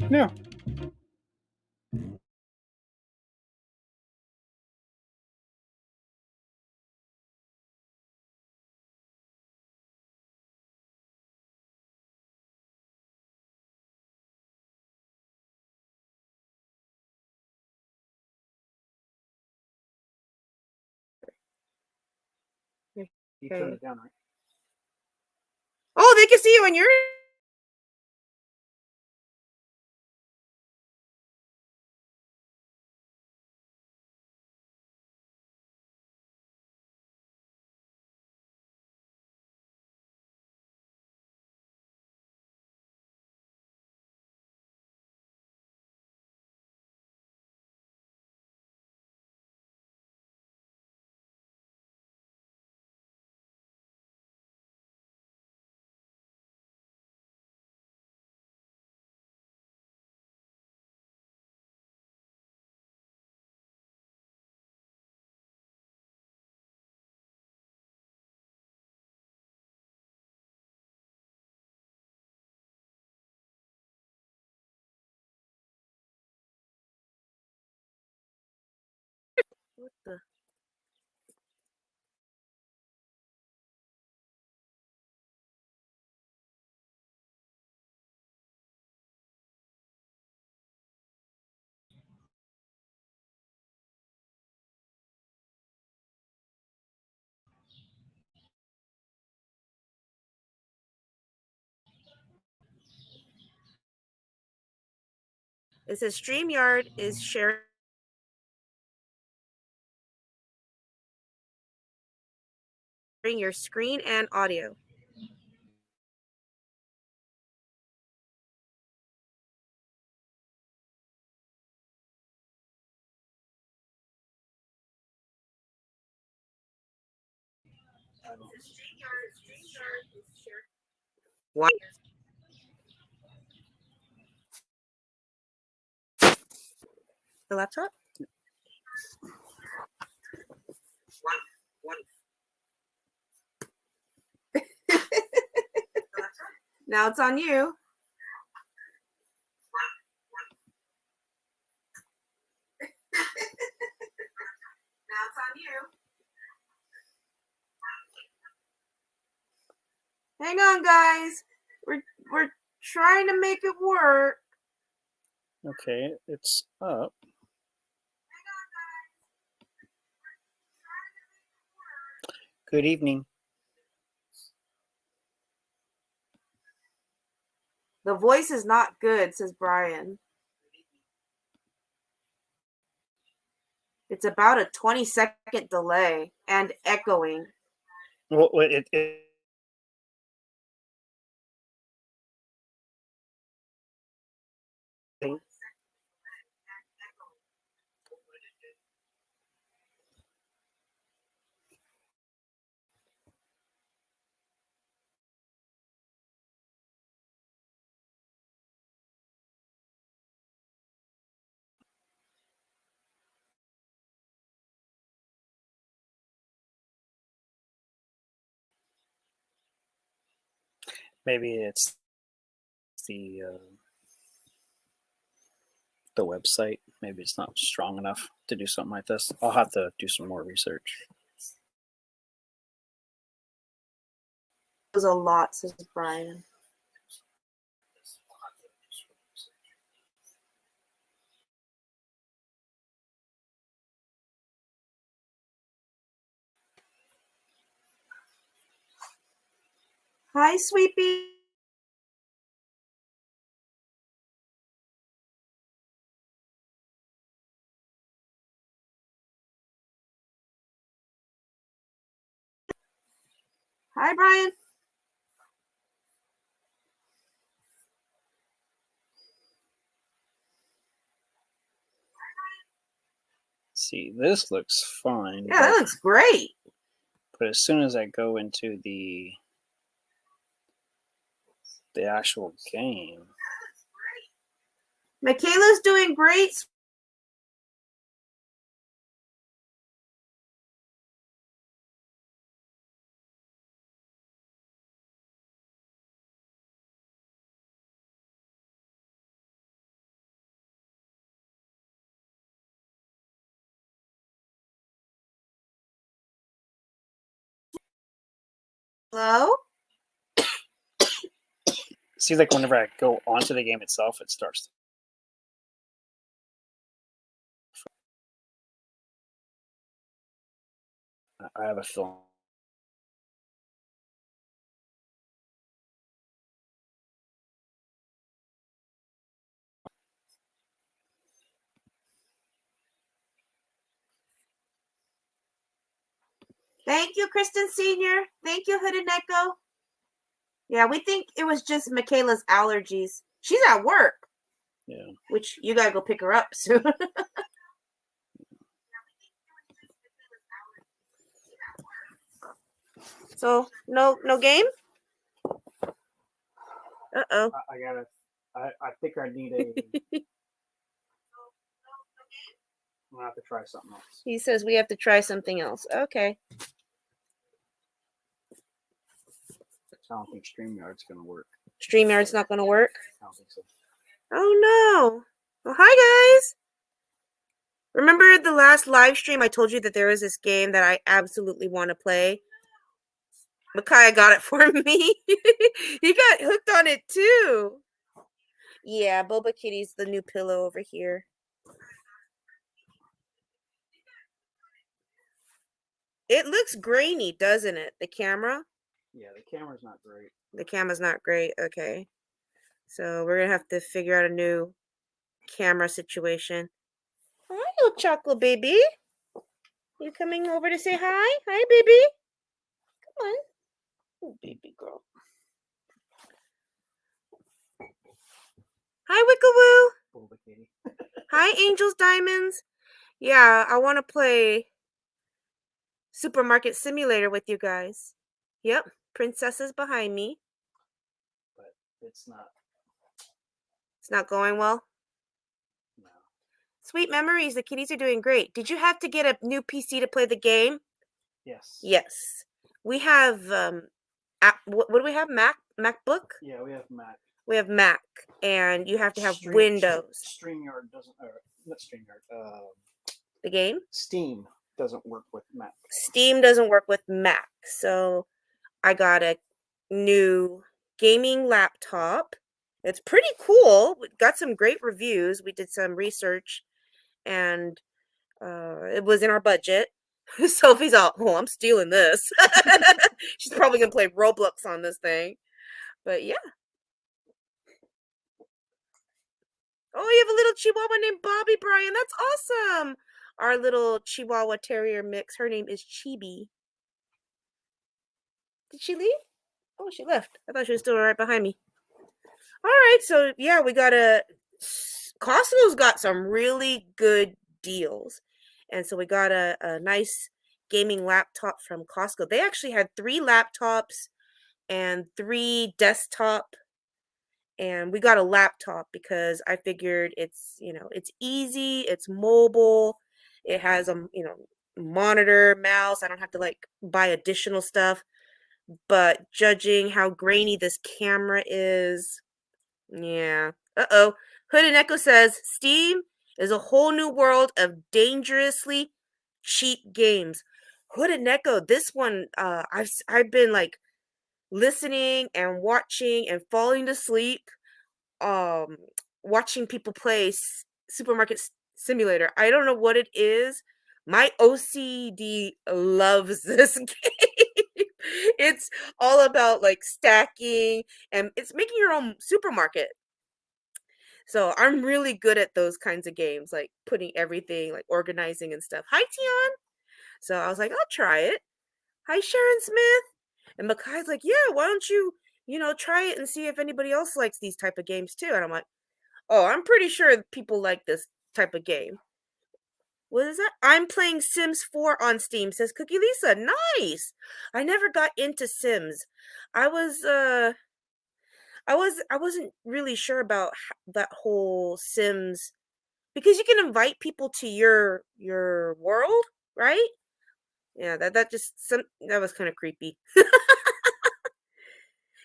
Yeah. You turned it down, right? Oh, they can see you when you're. What the? It says StreamYard is sharing your screen and audio. What? The laptop? Now it's on you. Now it's on you. Hang on, guys. We're trying to make it work. Okay, it's up. Good evening. The voice is not good, says Brian. It's about a 20-second delay and echoing. Well, maybe it's the website. Maybe it's not strong enough to do something like this. I'll have to do some more research. It was a lot, says Brian. Hi, Sweepy. Hi, Brian. See, this looks fine. Yeah, that looks great. But as soon as I go into the actual game, Michaela's doing great. Hello? Seems like whenever I go onto the game itself, it starts. I have a feeling. Thank you, Kristen Sr. Thank you, Hooded Neko. Yeah, we think it was just Michaela's allergies. She's at work. Yeah. Which you gotta go pick her up soon. So no game? Uh-oh. I think I need a. I'm gonna have to try something else. He says we have to try something else. Okay. I don't think StreamYard's gonna work. StreamYard's not gonna work? I don't think so. Oh no. Well, hi guys. Remember the last live stream I told you that there was this game that I absolutely want to play? Micaiah got it for me. He got hooked on it too. Yeah, Boba Kitty's the new pillow over here. It looks grainy, doesn't it? The camera? Yeah, the camera's not great. The camera's not great. Okay. So we're going to have to figure out a new camera situation. Hi, little chocolate baby. You coming over to say hi? Hi, baby. Come on. Oh, baby girl. Hi, Wickawoo. Boba Kitty. Hi, Angels Diamonds. Yeah, I want to play Supermarket Simulator with you guys. Yep, Princess is behind me. But it's not. It's not going well? No. Sweet memories. The kitties are doing great. Did you have to get a new PC to play the game? Yes. Yes. We have, what do we have? MacBook? Yeah, we have Mac. We have Mac, and you have to have Windows. StreamYard doesn't, not StreamYard. The game? Steam doesn't work with Mac. Steam doesn't work with Mac, so I got a new gaming laptop. It's pretty cool. We got some great reviews. We did some research, and it was in our budget. Sophie's all, oh, I'm stealing this. She's probably going to play Roblox on this thing. But yeah. Oh, you have a little Chihuahua named Bobby, Brian. That's awesome. Our little Chihuahua Terrier mix. Her name is Chibi. Did she leave? Oh, she left. I thought she was still right behind me. All right. So, yeah, we got Costco's got some really good deals. And so we got a nice gaming laptop from Costco. They actually had 3 laptops and 3 desktop, and we got a laptop because I figured it's easy, it's mobile, it has a monitor, mouse. I don't have to like buy additional stuff. But judging how grainy this camera is, yeah. Hooded Echo says Steam is a whole new world of dangerously cheap games. Hooded Echo, this one, I've been like listening and watching and falling to sleep, watching people play Supermarket Simulator. I don't know what it is. My OCD loves this game. It's all about like stacking, and it's making your own supermarket. So I'm really good at those kinds of games, like putting everything, like organizing and stuff. Hi, Tion. So I was like, I'll try it. Hi, Sharon Smith. And Makai's like, yeah, why don't you, try it and see if anybody else likes these type of games too. And I'm like, oh, I'm pretty sure people like this type of game. What is that? I'm playing Sims 4 on Steam, says Cookie Lisa. Nice. I never got into Sims. I wasn't really sure about that whole Sims, because you can invite people to your world, right? Yeah, that was kind of creepy.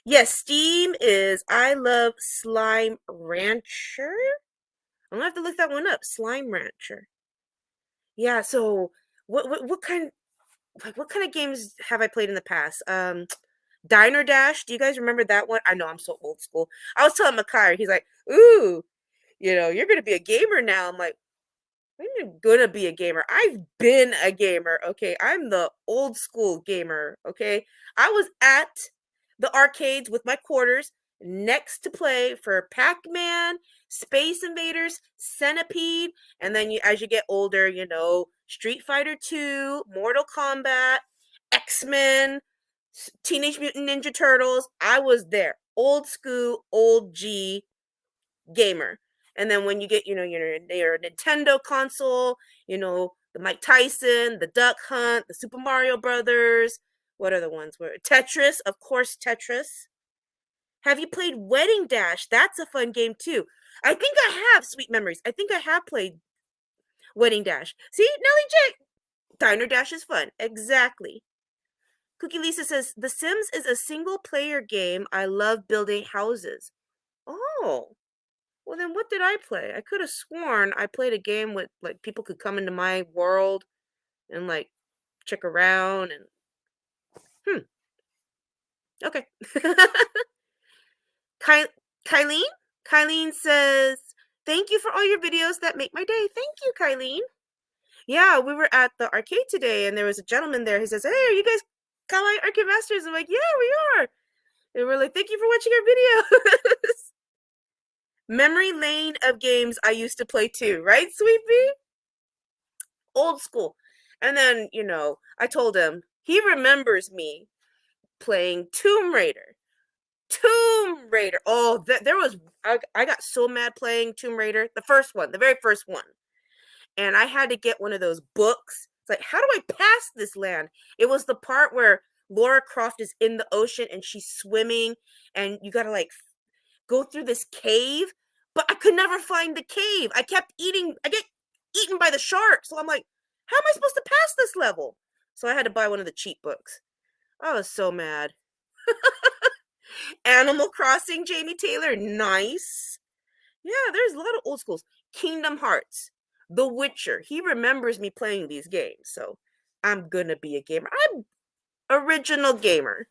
Yes, Steam is I love Slime Rancher. I'm gonna have to look that one up. Slime Rancher. Yeah, so what kind of games have I played in the past? Diner Dash. Do you guys remember that one? I know I'm so old school. I was telling Makai, he's like, ooh, you're going to be a gamer now. I'm like, I'm gonna be a gamer. I've been a gamer, okay? I'm the old school gamer, okay? I was at the arcades with my quarters next to play for Pac-Man, Space Invaders, Centipede, and then as you get older, Street Fighter 2, Mortal Kombat, X-Men, Teenage Mutant Ninja Turtles. I was there. Old school, old G gamer. And then when you get, your Nintendo console, the Mike Tyson, the Duck Hunt, the Super Mario Brothers. What are the ones where Tetris? Of course, Tetris. Have you played Wedding Dash? That's a fun game too. I think I have sweet memories. I think I have played Wedding Dash. See, Nelly J. Diner Dash is fun. Exactly. Cookie Lisa says, The Sims is a single player game. I love building houses. Oh. Well, then what did I play? I could have sworn I played a game with, like, people could come into my world and, like, check around and, okay. Kylene? Kylene says, thank you for all your videos that make my day. Thank you, Kylene. Yeah, we were at the arcade today, and there was a gentleman there. He says, hey, are you guys Kawaii Arcade Masters? I'm like, yeah, we are. And we're like, thank you for watching our videos. Memory lane of games I used to play too, right, Sweet Pea? Old school. And then, I told him he remembers me playing Tomb Raider. Tomb Raider. Oh, there was, I got so mad playing Tomb Raider. The first one, the very first one. And I had to get one of those books. It's like, how do I pass this land? It was the part where Laura Croft is in the ocean and she's swimming and you got to like go through this cave, but I could never find the cave. I get eaten by the shark. So I'm like, how am I supposed to pass this level? So I had to buy one of the cheap books. I was so mad. Animal Crossing, Jamie Taylor, nice. Yeah, there's a lot of old schools. Kingdom Hearts, The Witcher. He remembers me playing these games, so I'm gonna be a gamer. I'm original gamer.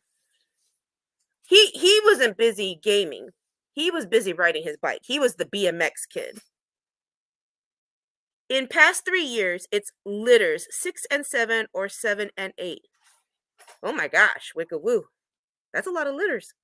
He wasn't busy gaming. He was busy riding his bike. He was the BMX kid. In past 3 years, it's litters 6 and 7 or 7 and 8. Oh my gosh, wicka woo. That's a lot of litters.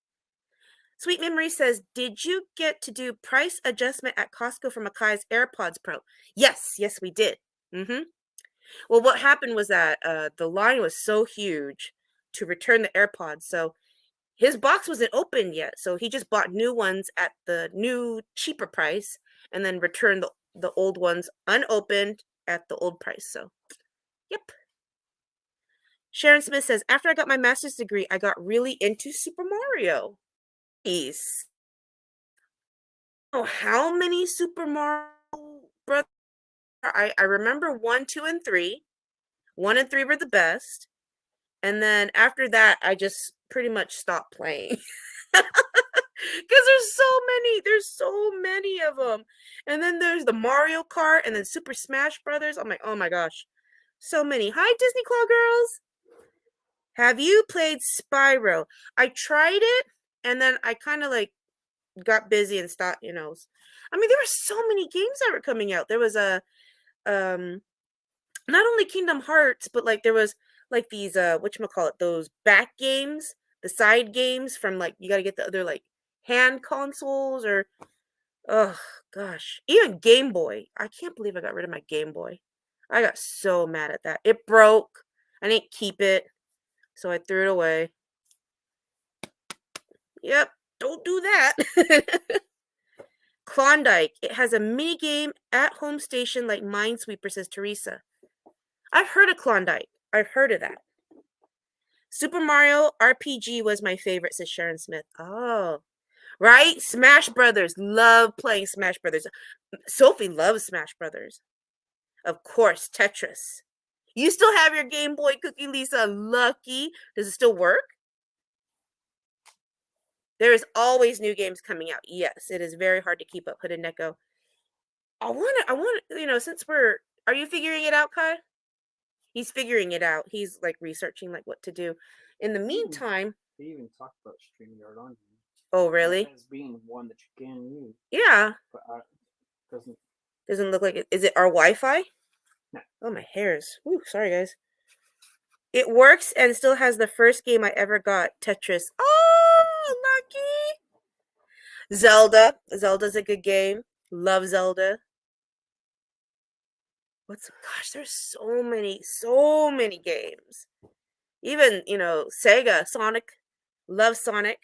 Sweet Memory says, did you get to do price adjustment at Costco for Makai's AirPods Pro? Yes, we did. Well, what happened was that the line was so huge to return the AirPods, so his box wasn't open yet, so he just bought new ones at the new cheaper price and then returned the old ones unopened at the old price. So, yep. Sharon Smith says, after I got my master's degree, I got really into Super Mario. Nice. Oh, how many Super Mario Brothers? I remember 1, 2, and 3. 1 and 3 were the best. And then after that, I just pretty much stopped playing. Because there's so many of them. And then there's the Mario Kart and then Super Smash Brothers. I'm like, oh my gosh, so many. Hi, Disney Claw girls. Have you played Spyro? I tried it and then I kind of like got busy and stopped, I mean, there were so many games that were coming out. There was a not only Kingdom Hearts, but like there was like these whatchamacallit, those back games, the side games from like you gotta get the other like hand consoles or oh gosh. Even Game Boy. I can't believe I got rid of my Game Boy. I got so mad at that. It broke. I didn't keep it. So I threw it away. Yep, don't do that. Klondike. It has a mini game at home station like Minesweeper, says Teresa. I've heard of Klondike. I've heard of that. Super Mario RPG was my favorite, says Sharon Smith. Oh, right? Smash Brothers. Love playing Smash Brothers. Sophie loves Smash Brothers. Of course, Tetris. You still have your Game Boy, Cookie Lisa. Lucky. Does it still work? There is always new games coming out. Yes, it is very hard to keep up. Hooded Neko. I want, since are you figuring it out, Kai? He's figuring it out. He's like researching like what to do. In the meantime, They even talked about StreamYard on here. Oh, really? As being one that you can use. Yeah. But doesn't. Doesn't look like it. Is it our Wi-Fi? No. Oh, my hairs. Ooh, sorry, guys. It works and still has the first game I ever got, Tetris. Oh, lucky. Zelda. Zelda's a good game. Love Zelda. Gosh, there's so many games. Even, Sega, Sonic. Love Sonic.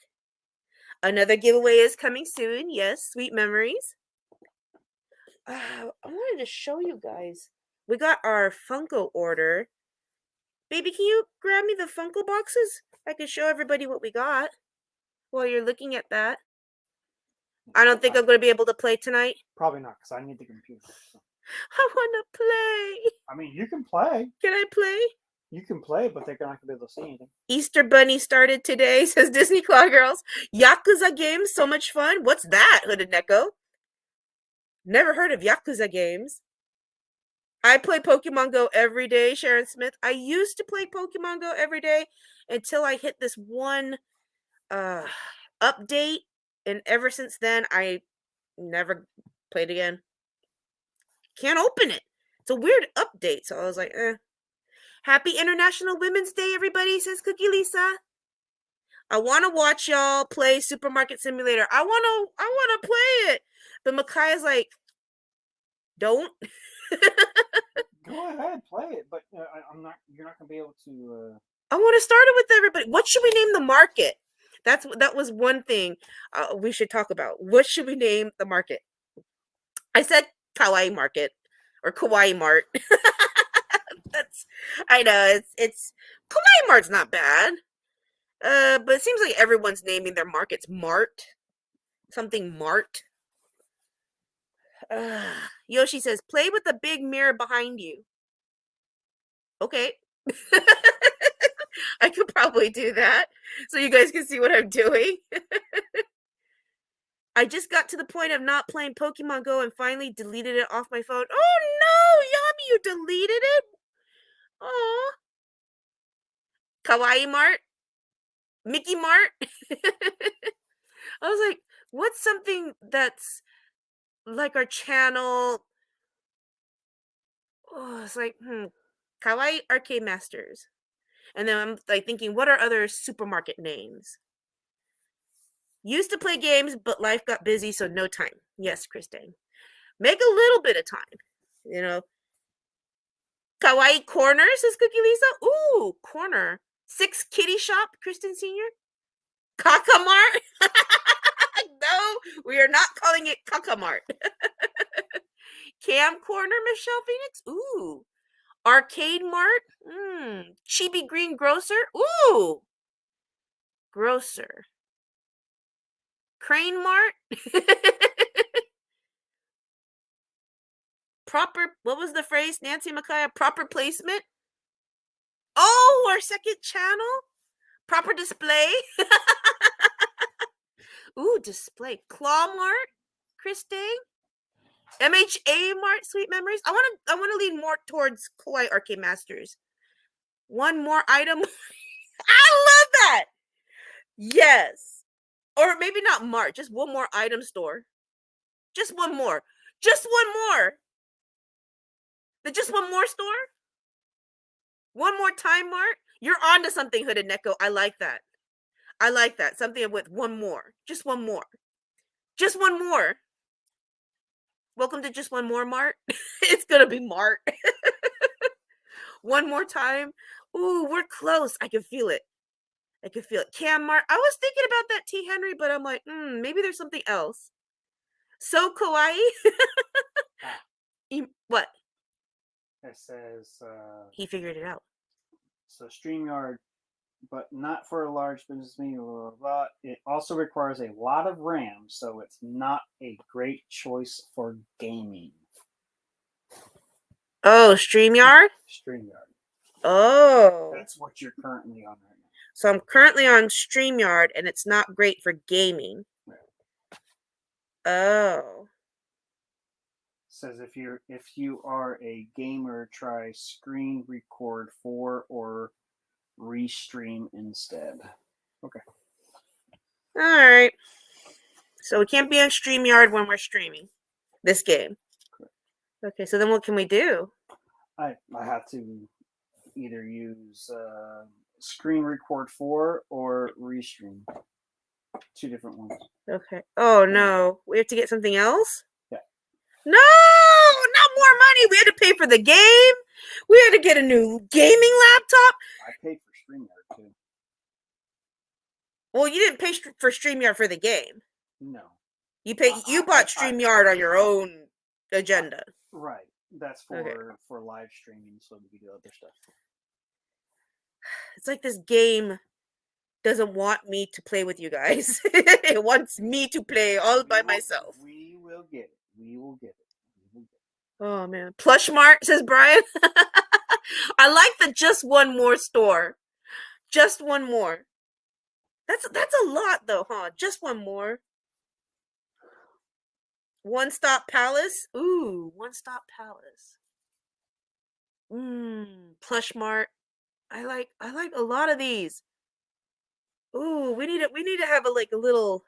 Another giveaway is coming soon. Yes, Sweet Memories. I wanted to show you guys. We got our Funko order. Baby, can you grab me the Funko boxes? I can show everybody what we got while you're looking at that. I don't think I'm going to be able to play tonight. Probably not, because I need the computer. So. I want to play. I mean, you can play. Can I play? You can play, but they're not going to be able to see anything. Easter Bunny started today, says Disney Claw Girls. Yakuza games, so much fun. What's that, Hooded Neko? Never heard of Yakuza games. I play Pokemon Go every day, Sharon Smith. I used to play Pokemon Go every day until I hit this one update. And ever since then, I never played again. Can't open it. It's a weird update. So I was like, Happy International Women's Day, everybody, says Cookie Lisa. I want to watch y'all play Supermarket Simulator. I want to play it. But Micaiah's like, don't. Go ahead, play it, but I'm not. You're not gonna be able to. I want to start it with everybody. What should we name the market? That was one thing we should talk about. What should we name the market? I said Kawaii Market or Kawaii Mart. I know it's Kawaii Mart's not bad. But it seems like everyone's naming their markets Mart. Something Mart. Yoshi says, play with the big mirror behind you. Okay. I could probably do that so you guys can see what I'm doing. I just got to the point of not playing Pokemon Go and finally deleted it off my phone. Oh no, Yami, you deleted it? Oh. Kawaii Mart? Mickey Mart? I was like, what's something that's like our channel? Oh, it's like, Kawaii Arcade Masters. And then I'm like thinking, what are other supermarket names? Used to play games, but life got busy, so no time. Yes, Christine. Make a little bit of time. Kawaii Corner, says Cookie Lisa. Ooh, corner. 6 Kitty Shop, Kristen Sr. Kakamart. No, we are not calling it Kakamart. Cam Corner, Michelle Phoenix. Ooh. Arcade Mart. Chibi Green Grocer. Ooh. Grocer. Crane Mart. Proper, what was the phrase, Nancy Micaiah? Proper placement. Oh, our second channel. Proper display. Ooh, display. Claw Mart. Christine. MHA Mart, Sweet Memories. I want to lean more towards Kawaii Arcade Masters. One more item. I love that. Yes. Or maybe not Mart, just one more item store. Just one more. Just one more. Just one more store? One more time, Mart? You're on to something, Hooded Neko. I like that. I like that. Something with one more. Just one more. Just one more. Welcome to Just One More, Mart. It's going to be Mart. One more time. Ooh, we're close. I can feel it. I can feel it. Cam Mart. I was thinking about that T. Henry, but I'm like, maybe there's something else. So Kawaii. What? It says... he figured it out. So StreamYard, but not for a large business meeting, blah, blah, blah. It also requires a lot of RAM, so it's not a great choice for gaming. Oh, StreamYard? StreamYard. Oh. That's what you're currently on right now. So I'm currently on StreamYard, and it's not great for gaming. Right. Oh. Says if you are a gamer, try screen record 4 or restream instead. Okay. All right. So we can't be on StreamYard when we're streaming this game. Correct. Okay, so then what can we do? I have to either use Screen Record 4 or Restream. 2 different ones. Okay. Oh no, we have to get something else? Yeah. No, not more money. We had to pay for the game. We had to get a new gaming laptop. I paid for StreamYard too. Well, you didn't pay for StreamYard for the game. No. You bought StreamYard on your own agenda. Right. That's for live streaming, so we can do other stuff. It's like this game doesn't want me to play with you guys. It wants me to play all by myself. We will get it. We will get it. Oh man, Plush Mart, says Brian. I like the just one more store. Just one more. That's a lot though, huh? Just one more. One Stop Palace. Ooh, One Stop Palace. Plush Mart. I like a lot of these. Ooh, we need to have a little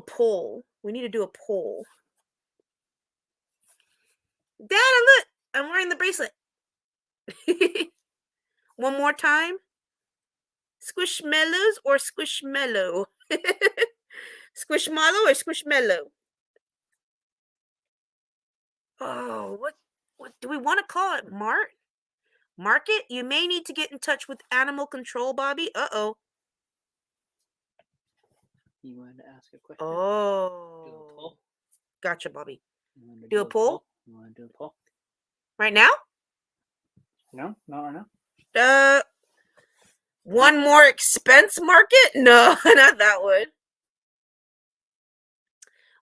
poll. We need to do a poll. Dad, look, I'm wearing the bracelet. One more time. Squishmallows or Squishmallow? Squishmallow or Squishmallow? Oh, what do we want to call it? Market? You may need to get in touch with animal control, Bobby. Uh-oh. You wanted to ask a question? Oh. Do a poll? Gotcha, Bobby. Do a poll? You want to do a poll? Right now? No, not right now. One more expense market? No, not that one.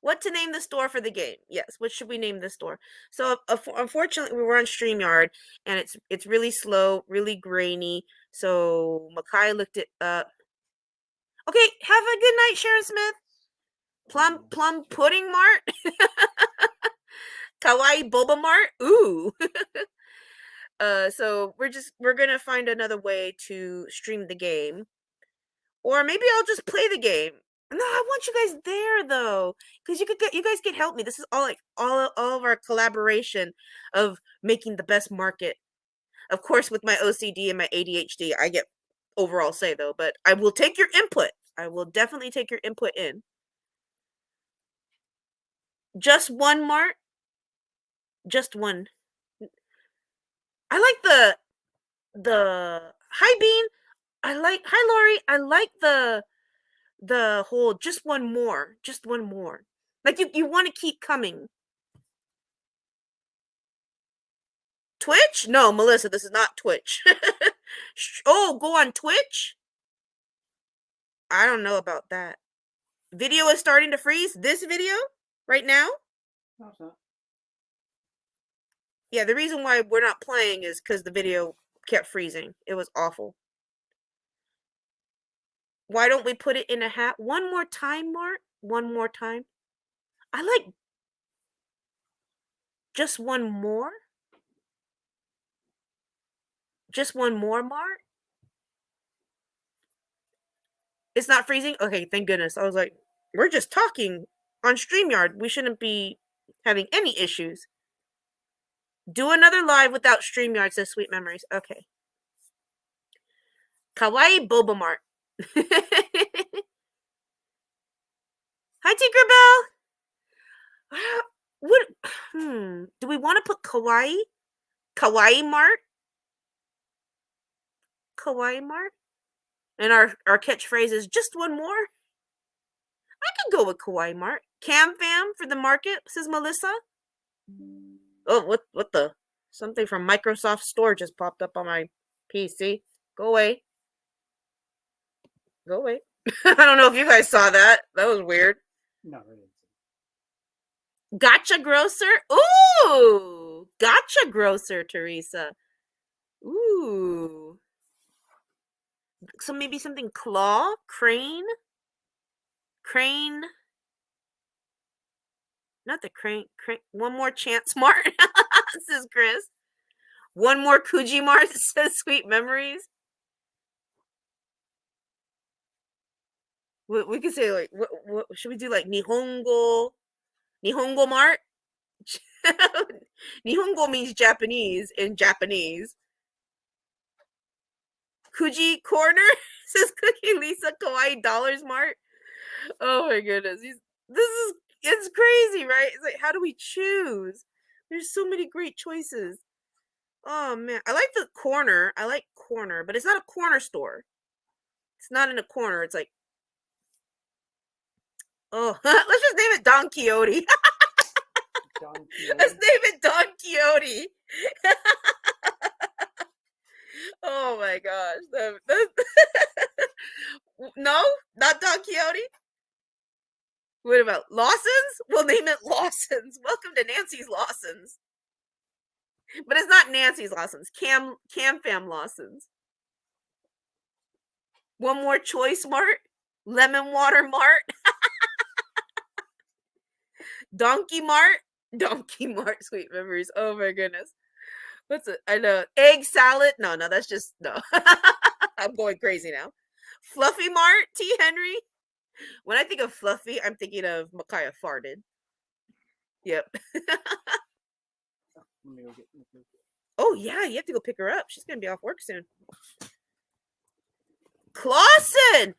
What to name the store for the game? Yes, what should we name the store? So unfortunately, we were on StreamYard, and it's really slow, really grainy. So Makai looked it up. Okay, have a good night, Sharon Smith. Plum Pudding Mart? Kawaii Boba Mart? Ooh. So we're gonna find another way to stream the game. Or maybe I'll just play the game. No, I want you guys there though, because you guys can help me. This is all of our collaboration of making the best market. Of course, with my OCD and my ADHD, I get overall say though, but I will take your input. I will definitely take your input in. Just one mart. Just one. I like the hi Bean. Hi Lori. I like the whole just one more. Like you want to keep coming. Twitch? No, Melissa, this is not Twitch. Oh, go on Twitch? I don't know about that. Video is starting to freeze. This video right now? No, it's not. Yeah, the reason why we're not playing is because the video kept freezing. It was awful. Why don't we put it in a hat? One more time, Mart? One more time. I like just one more. Just one more, Mart? It's not freezing? Okay, thank goodness. I was like, we're just talking on StreamYard. We shouldn't be having any issues. Do another live without StreamYard, says Sweet Memories. Okay. Kawaii Boba Mart. Hi, Tinkerbell. What? Do we want to put Kawaii? Kawaii Mart? Kawaii Mart? And our catchphrase is just one more? I could go with Kawaii Mart. Cam Fam for the market, says Melissa. Oh, what the? Something from Microsoft Store just popped up on my PC. Go away. Go away. I don't know if you guys saw that. That was weird. No, it isn't. Gotcha Grocer. Ooh. Gotcha Grocer, Teresa. Ooh. So maybe something claw? Crane? Not the crane. One more chance, Mart, says Chris. One more Kuji Mart, says Sweet Memories. We could say like what should we do like Nihongo Mart? Nihongo means Japanese in Japanese. Kuji Corner says Cookie Lisa Kawaii Dollars Mart. Oh my goodness. It's crazy, right? It's like, how do we choose? There's so many great choices. Oh man. I like the corner. I like corner, but it's not a corner store. It's not in a corner. It's like, oh, let's just name it Don Quixote. Don Let's Quixote. name it Don Quixote. Oh my gosh. No, not Don Quixote. What about Lawson's? We'll name it Lawson's. Welcome to Nancy's Lawson's. But it's not Nancy's Lawson's. Cam Fam Lawson's. One More Choice Mart. Lemon Water Mart. Donkey Mart. Donkey Mart. Sweet Memories. Oh my goodness. What's it? I know. Egg salad. No, that's just no. I'm going crazy now. Fluffy Mart. T. Henry. When I think of Fluffy, I'm thinking of Micaiah farted. Yep. Let me go get. Oh yeah, you have to go pick her up. She's gonna be off work soon. Clausen.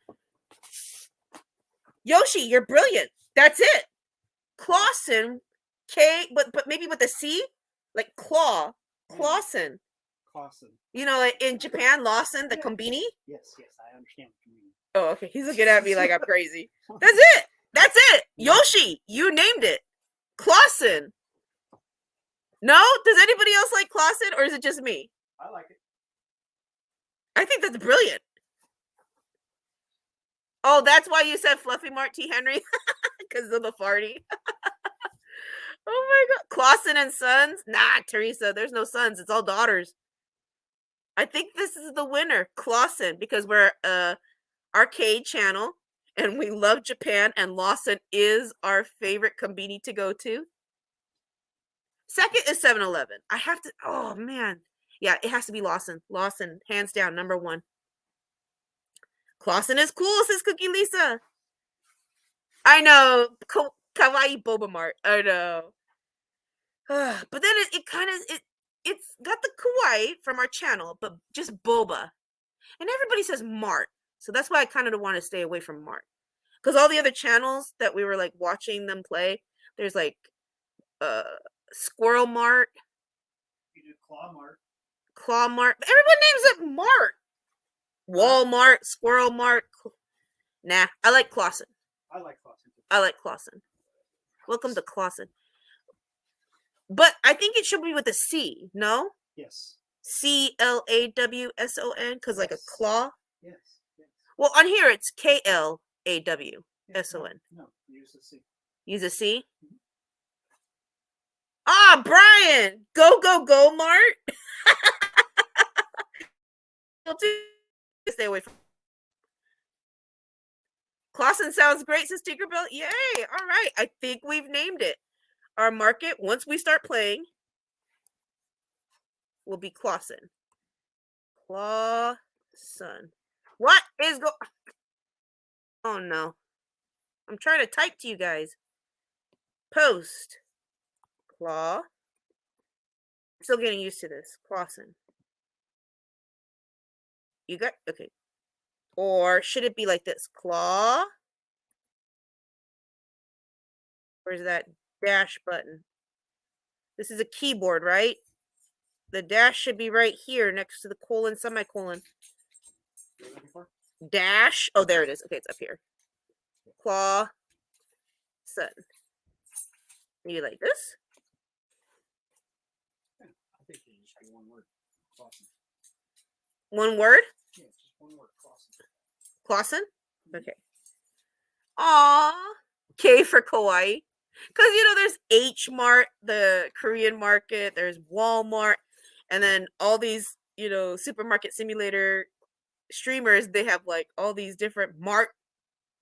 Yoshi, you're brilliant. That's it. Clausen. K, but maybe with a C, like claw. Clausen. Clausen. You know, in Japan, Lawson, the kombini. Yes, I understand what you mean. Oh, okay. He's looking at me like I'm crazy. That's it. That's it. Yoshi, you named it. Clausen. No? Does anybody else like Clausen, or is it just me? I like it. I think that's brilliant. Oh, that's why you said Fluffy Mart T. Henry? Because of the farty. Oh my god. Clausen and Sons? Nah, Teresa, there's no sons. It's all daughters. I think this is the winner, Clausen, because we're arcade channel and we love Japan, and Lawson is our favorite kombini to go to. Second is 7-Eleven. I have to, oh man. Yeah, it has to be Lawson. Lawson, hands down, number one. Clausen is cool, says Cookie Lisa. I know. Kawaii Boba Mart. I know. But then it kind of, it's got the kawaii from our channel, but just boba. And everybody says Mart. So that's why I kind of want to stay away from Mart. Because all the other channels that we were like watching them play, there's like Squirrel Mart. You do Claw Mart. Claw Mart. Everyone names it Mart. Walmart, Squirrel Mart. Nah, I like Clausen. I like Clausen. I like Clausen. Welcome to Clausen. But I think it should be with a C, no? Yes. CLAWSON, because like a claw. Yes. Well, on here it's KLAWSON. No, use a C. Use a C? Ah, Brian! Go, Mart! Stay away from Clausen sounds great, says Tinkerbell. Yay! All right. I think we've named it. Our market, once we start playing, will be Clausen. Clausen. What is go? Oh no. I'm trying to type to you guys. Post. Claw. Still getting used to this. Clausen. You got, okay. Or should it be like this? Claw. Where's that dash button? This is a keyboard, right? The dash should be right here next to the colon, semicolon. What are you looking for? Dash. Oh, there it is. Okay, it's up here. Claw. Sun. Maybe like this. Yeah, I think it should be one word. Clausen. One word? Yeah, just one word. Clausen. Clausen? Okay. Aww. K for Kawaii. Because, you know, there's H Mart, the Korean market, there's Walmart, and then all these, you know, supermarket simulator streamers, they have like all these different Mart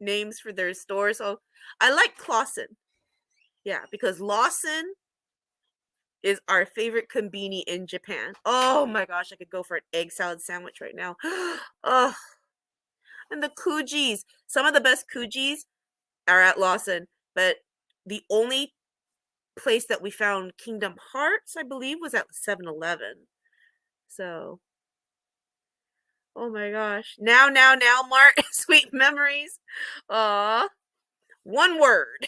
names for their stores. So I like Clausen. Yeah, because Lawson is our favorite kombini in Japan. Oh my gosh, I could go for an egg salad sandwich right now. Oh, And the Coogis. Some of the best Coogis are at Lawson, but the only place that we found Kingdom Hearts, I believe, was at 7-Eleven. So, oh my gosh. Now, Mart. Sweet memories. Aw. One word.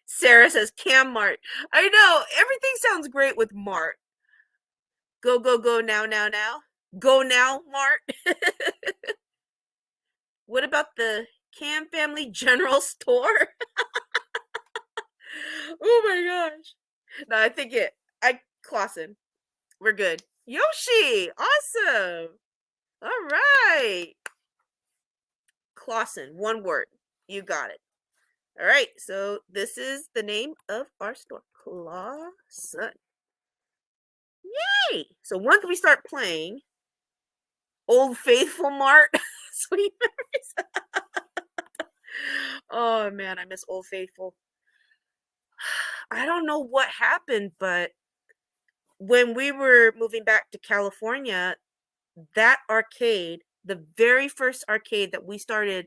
Sarah says Cam Mart. I know. Everything sounds great with Mart. Go, go, go now. Go now, Mart. What about the Cam Family General Store? Oh my gosh. No, I think Clausen. We're good. Yoshi, awesome. All right. Clausen, one word. You got it. All right, so this is the name of our store, Clausen. Yay! So once we start playing, Old Faithful Mart, sweet memories. Oh man, I miss Old Faithful. I don't know what happened, but when we were moving back to California, that arcade, the very first arcade that we started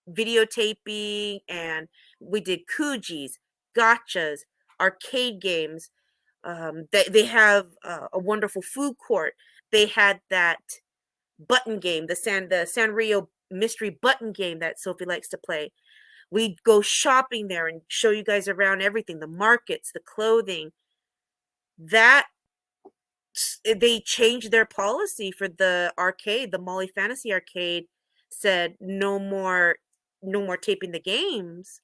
videotaping, and we did Coogis, gotchas, arcade games. They have a wonderful food court. They had that button game, the Sanrio mystery button game that Sophie likes to play. We'd go shopping there and show you guys around everything, the markets, the clothing. That they changed their policy for the arcade, the Molly Fantasy Arcade said no more taping the games.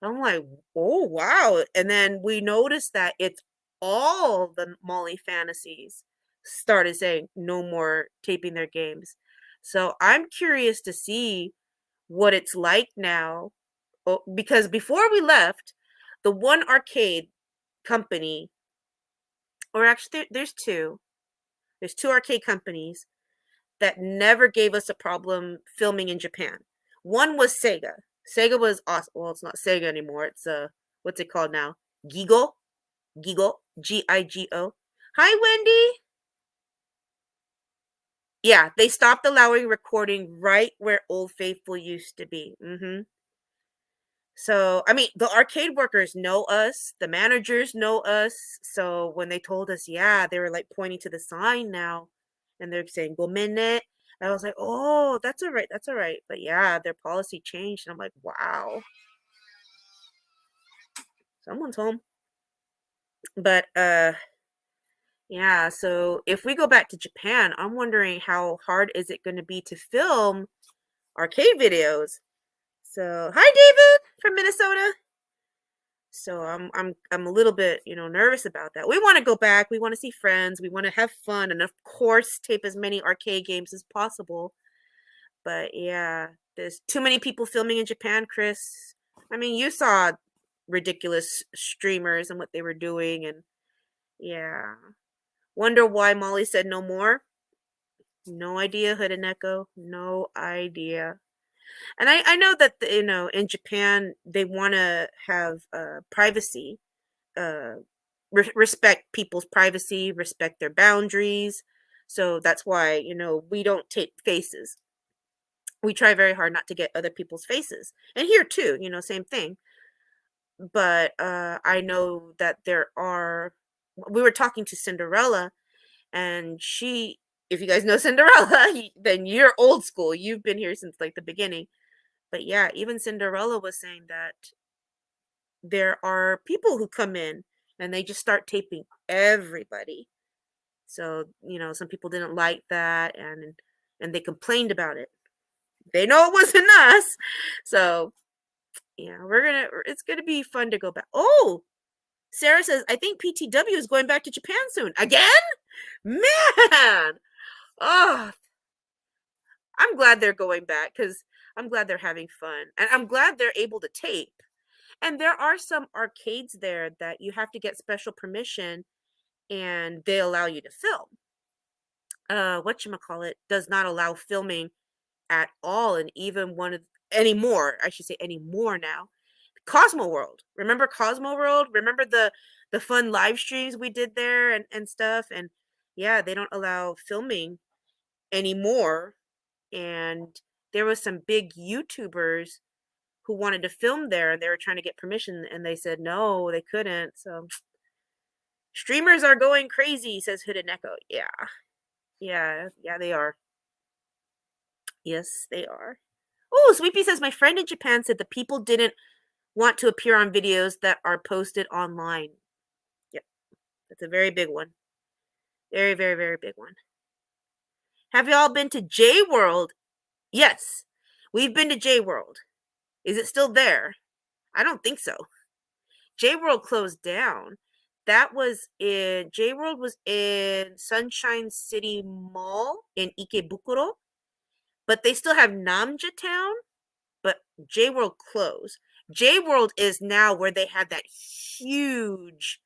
I'm like, oh wow. And then we noticed that it's all the Molly Fantasies started saying no more taping their games. So I'm curious to see what it's like now. Because before we left, the one arcade company, or actually there's two. There's two arcade companies that never gave us a problem filming in Japan. One was Sega. Sega was awesome. Well, it's not Sega anymore. It's what's it called now? Gigo? Gigo? Gigo. Hi, Wendy. Yeah, they stopped allowing recording right where Old Faithful used to be. So, I mean, the arcade workers know us, the managers know us. So when they told us, yeah, they were like pointing to the sign now and they're saying, go minute. I was like, oh, that's all right. That's all right. But yeah, their policy changed. And I'm like, wow, someone's home. But yeah, so if we go back to Japan, I'm wondering how hard is it going to be to film arcade videos. So, hi David from Minnesota. So I'm a little bit, nervous about that. We want to go back. We want to see friends. We want to have fun and of course tape as many arcade games as possible. But yeah, there's too many people filming in Japan, Chris. I mean, you saw ridiculous streamers and what they were doing, and yeah. Wonder why Molly said no more? No idea, Hood and Echo. No idea. And I know that in Japan they want to have privacy, uh, respect people's privacy, respect their boundaries. So that's why we don't tape faces. We try very hard not to get other people's faces, and here too, same thing. But I know that there are. We were talking to Cinderella, and she. If you guys know Cinderella, then you're old school. You've been here since like the beginning. But yeah, even Cinderella was saying that there are people who come in and they just start taping everybody. So, some people didn't like that and they complained about it. They know it wasn't us. So, yeah, it's going to be fun to go back. Oh, Sarah says, I think PTW is going back to Japan soon. Again? Man. Oh, I'm glad they're going back because I'm glad they're having fun. And I'm glad they're able to tape. And there are some arcades there that you have to get special permission and they allow you to film. Whatchamacallit does not allow filming at all, and even anymore, I should say anymore now. Cosmo World. Remember Cosmo World? Remember the fun live streams we did there and stuff? And yeah, they don't allow filming anymore. and there was some big YouTubers who wanted to film there, and they were trying to get permission, and they said no, they couldn't. So streamers are going crazy, says Hooded Neko. Yeah, they are. Yes, they are. Oh, Sweepy says my friend in Japan said the people didn't want to appear on videos that are posted online. Yep, that's a very big one. Very, very, very big one. Have y'all been to J World? Yes, we've been to J World. Is it still there? I don't think so. J World closed down. That was in J World was in Sunshine City Mall in Ikebukuro, but they still have Namja Town, but J World closed. J World is now where they had that huge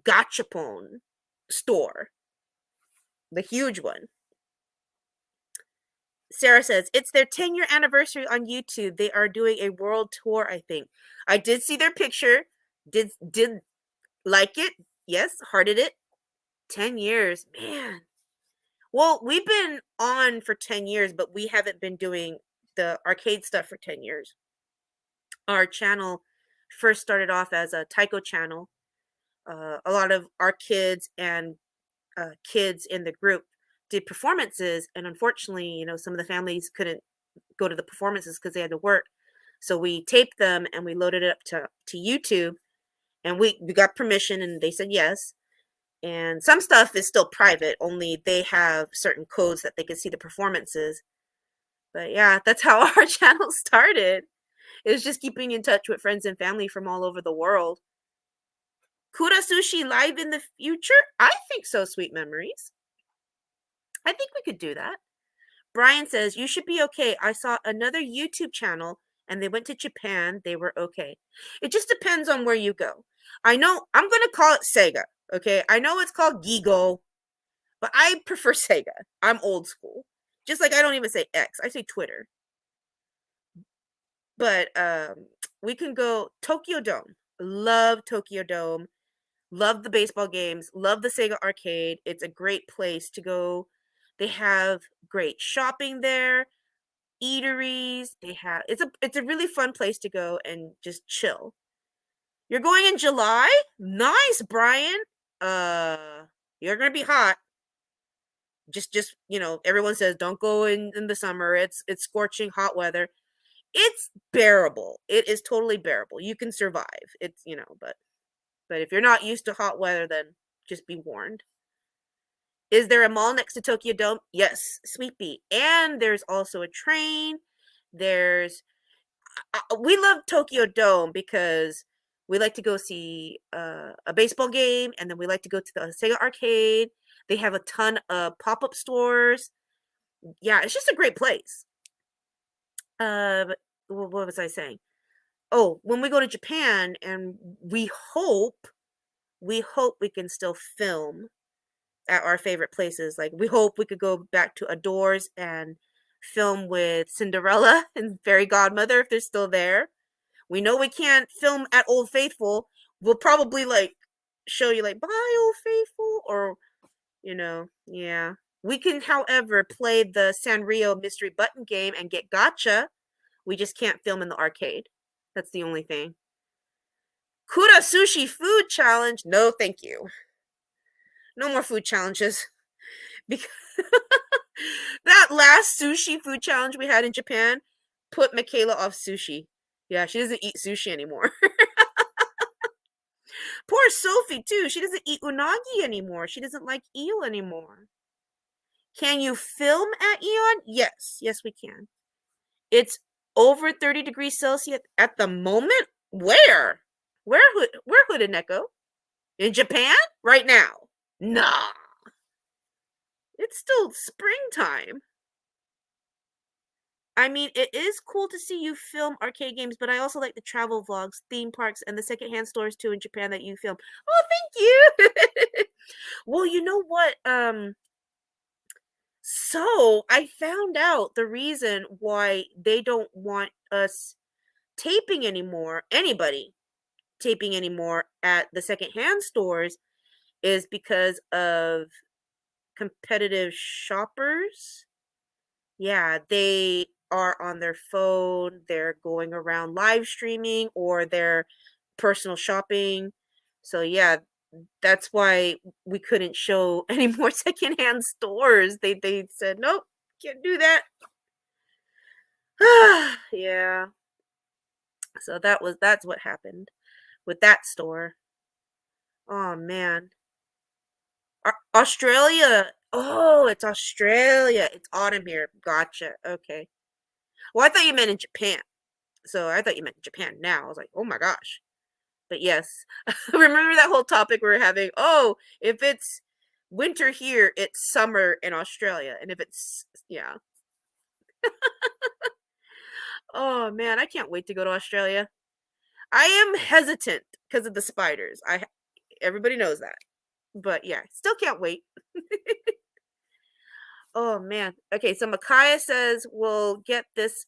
gachapon store, the huge one. Sarah says it's their 10-year anniversary on YouTube. They are doing a world tour, I think. I did see their picture. Did like it? Yes, hearted it. 10 years, man. Well, we've been on for 10 years, but we haven't been doing the arcade stuff for 10 years. Our channel first started off as a taiko channel. A lot of our kids and kids in the group did performances, and unfortunately, some of the families couldn't go to the performances because they had to work. So we taped them and we loaded it up to YouTube, and we got permission, and they said yes. And some stuff is still private, only they have certain codes that they can see the performances. But yeah, that's how our channel started. It was just keeping in touch with friends and family from all over the world. Kura Sushi live in the future? I think so, Sweet Memories. I think we could do that. Brian says, you should be okay. I saw another YouTube channel and they went to Japan. They were okay. It just depends on where you go. I know, I'm going to call it Sega, okay? I know it's called Gigo, but I prefer Sega. I'm old school. Just like I don't even say X. I say Twitter. But we can go Tokyo Dome. Love Tokyo Dome. Love the baseball games. Love the Sega arcade. It's a great place to go. They have great shopping there, eateries. It's a really fun place to go and just chill. You're going in July? Nice, Brian. You're gonna be hot. Just everyone says don't go in the summer. It's scorching hot weather. It's bearable. It is totally bearable. You can survive. It's but if you're not used to hot weather, then just be warned. Is there a mall next to Tokyo Dome? Yes, Sweepy. And there's also a train. We love Tokyo Dome because we like to go see a baseball game, and then we like to go to the Sega arcade. They have a ton of pop-up stores. Yeah, it's just a great place. But what was I saying? Oh, when we go to Japan, and we hope we can still film at our favorite places. Like, we hope we could go back to Adores and film with Cinderella and Fairy Godmother if they're still there. We know we can't film at Old Faithful. We'll probably show you bye Old Faithful, or yeah. We can, however, play the Sanrio mystery button game and get gotcha. We just can't film in the arcade. That's the only thing. Kura Sushi food challenge? No, thank you. No more food challenges. Because that last sushi food challenge we had in Japan put Michaela off sushi. Yeah, she doesn't eat sushi anymore. Poor Sophie, too. She doesn't eat unagi anymore. She doesn't like eel anymore. Can you film at Eon? Yes. Yes, we can. It's over 30 degrees Celsius at the moment? Where? Where Hooded Neko? In Japan? Right now? Nah. It's still springtime. I mean, it is cool to see you film arcade games, but I also like the travel vlogs, theme parks, and the secondhand stores too in Japan that you film. Oh, thank you. Well, you know what? So I found out the reason why they don't want us taping anymore, anybody taping anymore at the secondhand stores, is because of competitive shoppers. Yeah, they are on their phone, they're going around live streaming or they're personal shopping. So yeah, that's why we couldn't show any more secondhand stores. They said, "Nope, can't do that." Yeah. So that's what happened with that store. Oh man. Australia. Oh, it's Australia. It's autumn here. Gotcha. Okay. Well, I thought you meant in Japan. So I thought you meant Japan now. I was like, "Oh my gosh." But yes. Remember that whole topic we were having? Oh, if it's winter here, it's summer in Australia. And if it's yeah. Oh man, I can't wait to go to Australia. I am hesitant because of the spiders. Everybody knows that. But yeah, still can't wait. Oh man. Okay, so Micaiah says we'll get this.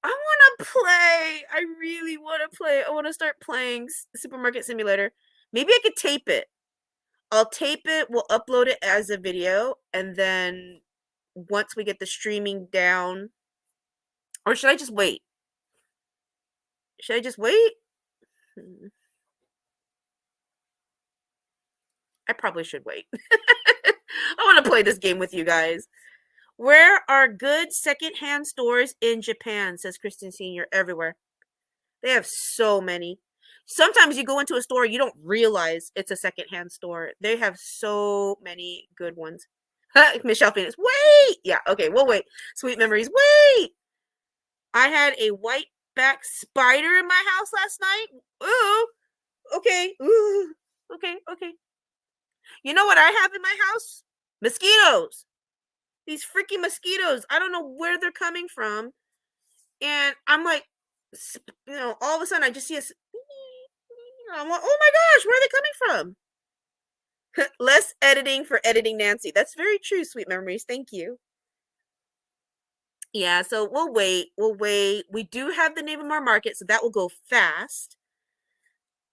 I want to play. I really want to play. I want to start playing Supermarket Simulator. Maybe I could tape it. I'll tape it, we'll upload it as a video, and then once we get the streaming down, or should I just wait? Should I just wait? I probably should wait. I want to play this game with you guys. Where are good secondhand stores in Japan? Says Kristen Sr. Everywhere. They have so many. Sometimes you go into a store, you don't realize it's a secondhand store. They have so many good ones. Michelle Phoenix, wait! Yeah, okay, we'll wait. Sweet memories, wait! I had a white back spider in my house last night. Ooh, okay, ooh, okay, okay. You know what I have in my house? Mosquitoes. These freaking mosquitoes. I don't know where they're coming from. And I'm like, all of a sudden I just see a. I'm like, oh my gosh, where are they coming from? Less editing for editing Nancy. That's very true, sweet memories. Thank you. Yeah, so we'll wait. We'll wait. We do have the Name of our market, so that will go fast.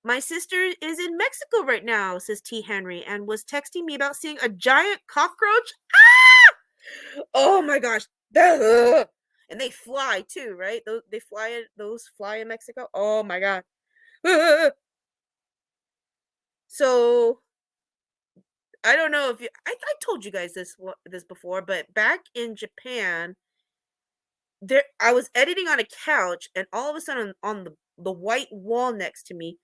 My sister is in Mexico right now, says T. Henry, and was texting me about seeing a giant cockroach. Ah! Oh my gosh. And they fly too, right? Those fly in Mexico. Oh my god. So I don't know if I told you guys this before, but back in Japan, there I was editing on a couch, and all of a sudden on the white wall next to me,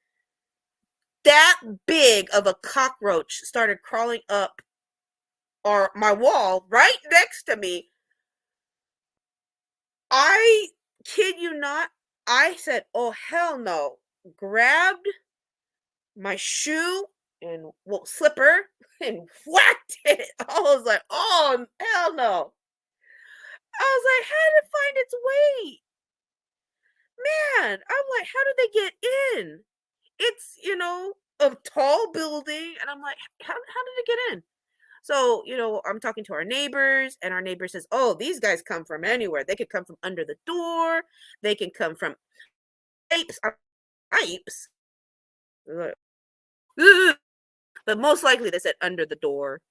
that big of a cockroach started crawling up my wall right next to me. I kid you not. I said, "Oh hell no!" Grabbed my shoe and slipper and whacked it. I was like, "Oh hell no!" I was like, "How did it find its way?" Man, I'm like, "How did they get in?" It's a tall building, and I'm like, "How did it get in?" So, I'm talking to our neighbors, and our neighbor says, "Oh, these guys come from anywhere. They could come from under the door. They can come from pipes." Pipes? Ugh. Ugh. But most likely they said under the door.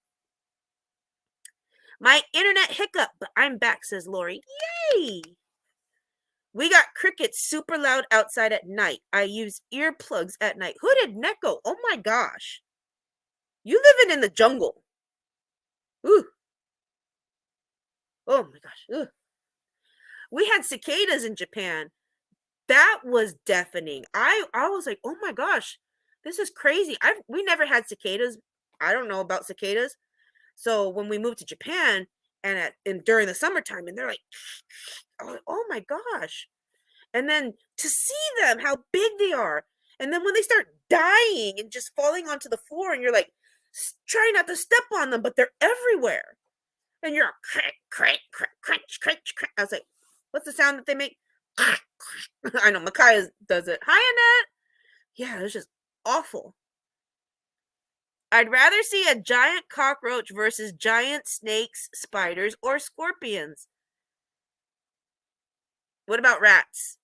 My internet hiccup, but I'm back, says Lori. Yay! We got crickets super loud outside at night. I use earplugs at night. Hooded Neko. Oh my gosh. You living in the jungle. Ooh. Oh my gosh. Ugh. We had cicadas in Japan. That was deafening. I was like, "Oh my gosh. This is crazy." We never had cicadas. I don't know about cicadas. So when we moved to Japan and during the summertime, and they're like, oh my gosh. And then to see them, how big they are. And then when they start dying and just falling onto the floor, and you're like, trying not to step on them, but they're everywhere. And you're crank, crank, crank, crunch, crunch, crunch. I was like, what's the sound that they make? I know, Micaiah does it. Hi, Annette. Yeah, it was just awful. I'd rather see a giant cockroach versus giant snakes, spiders, or scorpions. What about rats?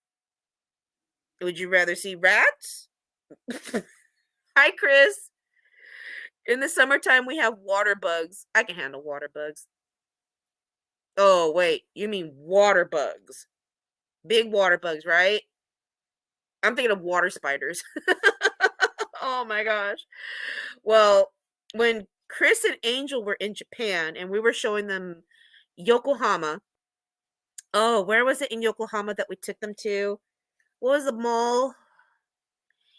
Would you rather see rats? Hi, Chris. In the summertime, we have water bugs. I can handle water bugs. Oh, wait. You mean water bugs. Big water bugs, right? I'm thinking of water spiders. Oh my gosh. Well, when Chris and Angel were in Japan and we were showing them Yokohama. Oh, where was it in Yokohama that we took them to? What was the mall?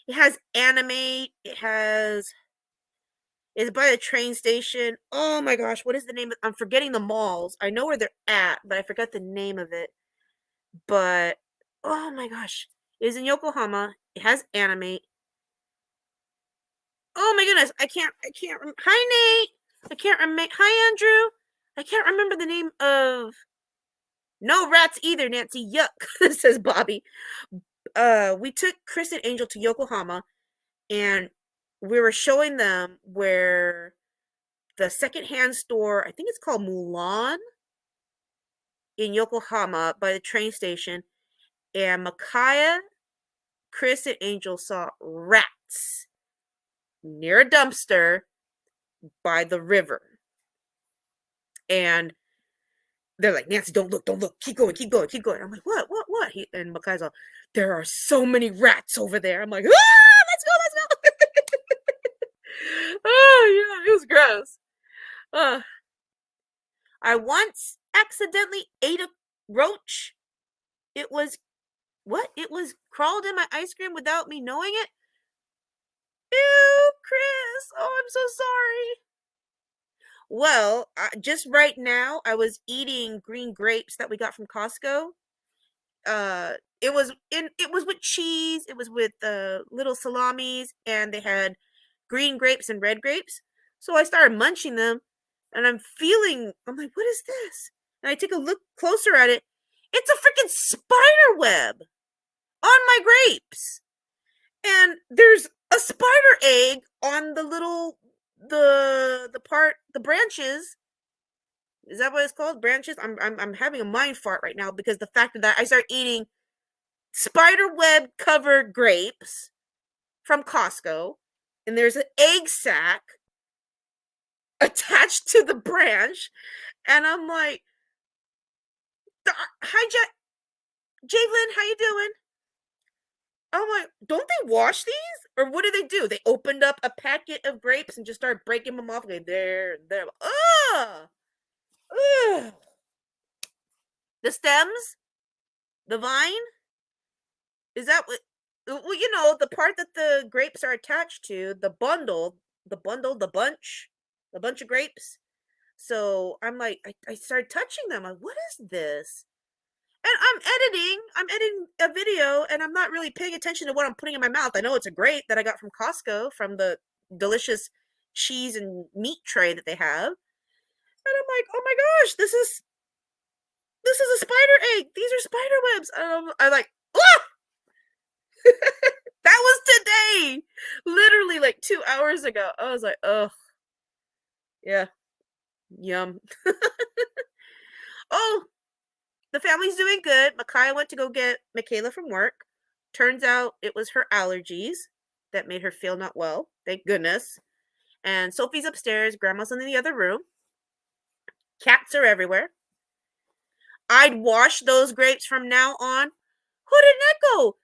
It has anime. It has It's by the train station. Oh my gosh, what is the name I'm forgetting the malls. I know where they're at, but I forgot the name of it. But oh my gosh. It is in Yokohama. It has anime. Oh my goodness, Hi Nate. I can't remember. Hi Andrew. I can't remember the name of. No rats either, Nancy. Yuck, says Bobby. We took Chris and Angel to Yokohama, and we were showing them where the secondhand store, I think it's called Mulan, in Yokohama by the train station. And Micaiah, Chris, and Angel saw rats near a dumpster by the river. And they're like, Nancy, don't look, keep going. I'm like, what? And Micaiah's like, there are so many rats over there. I'm like, let's go. Oh, yeah, it was gross. I once accidentally ate a roach. It was crawled in my ice cream without me knowing it. Ew, Chris. Oh, I'm so sorry. Well, just right now, I was eating green grapes that we got from Costco. It was with cheese. It was with little salamis, and they had green grapes and red grapes. So I started munching them, and I'm like, what is this? And I take a look closer at it. It's a freaking spider web on my grapes. And there's a spider egg on the branches. Is that what it's called? Branches? I'm having a mind fart right now because the fact that I start eating spider web covered grapes from Costco, and there's an egg sac attached to the branch, and I'm like, hi Javelin, how you doing? I'm like, don't they wash these? Or what do? They opened up a packet of grapes and just started breaking them off. Like, there and there. Ugh! Ugh! The stems? The vine? Is that what? Well, the part that the grapes are attached to, the bunch of grapes. So I'm like, I started touching them. Like, what is this? And I'm editing a video, and I'm not really paying attention to what I'm putting in my mouth. I know it's a grape that I got from Costco from the delicious cheese and meat tray that they have. And I'm like, oh my gosh, this is a spider egg. These are spider webs. And I'm like, ah! That was today. Literally like 2 hours ago. I was like, oh, yeah, yum. Oh, the family's doing good. Micaiah went to go get Michaela from work. Turns out it was her allergies that made her feel not well. Thank goodness. And Sophie's upstairs. Grandma's in the other room. Cats are everywhere. I'd wash those grapes from now on. Who did that go?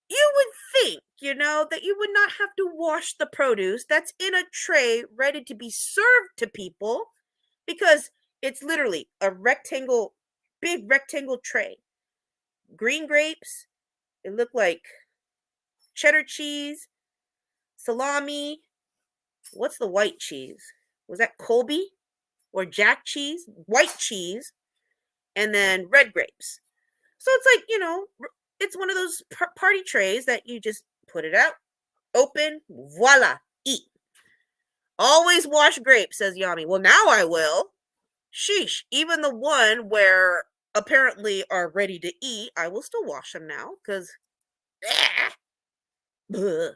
You would think, that you would not have to wash the produce that's in a tray ready to be served to people, because it's literally a big rectangle tray. Green grapes. It looked like cheddar cheese, salami. What's the white cheese? Was that Colby or Jack cheese? White cheese, and then red grapes. So it's like, it's one of those party trays that you just put it out, open, voila, eat. Always wash grapes, says Yami. Well, now I will. Sheesh. Even the one where apparently are ready to eat, I will still wash them now, because that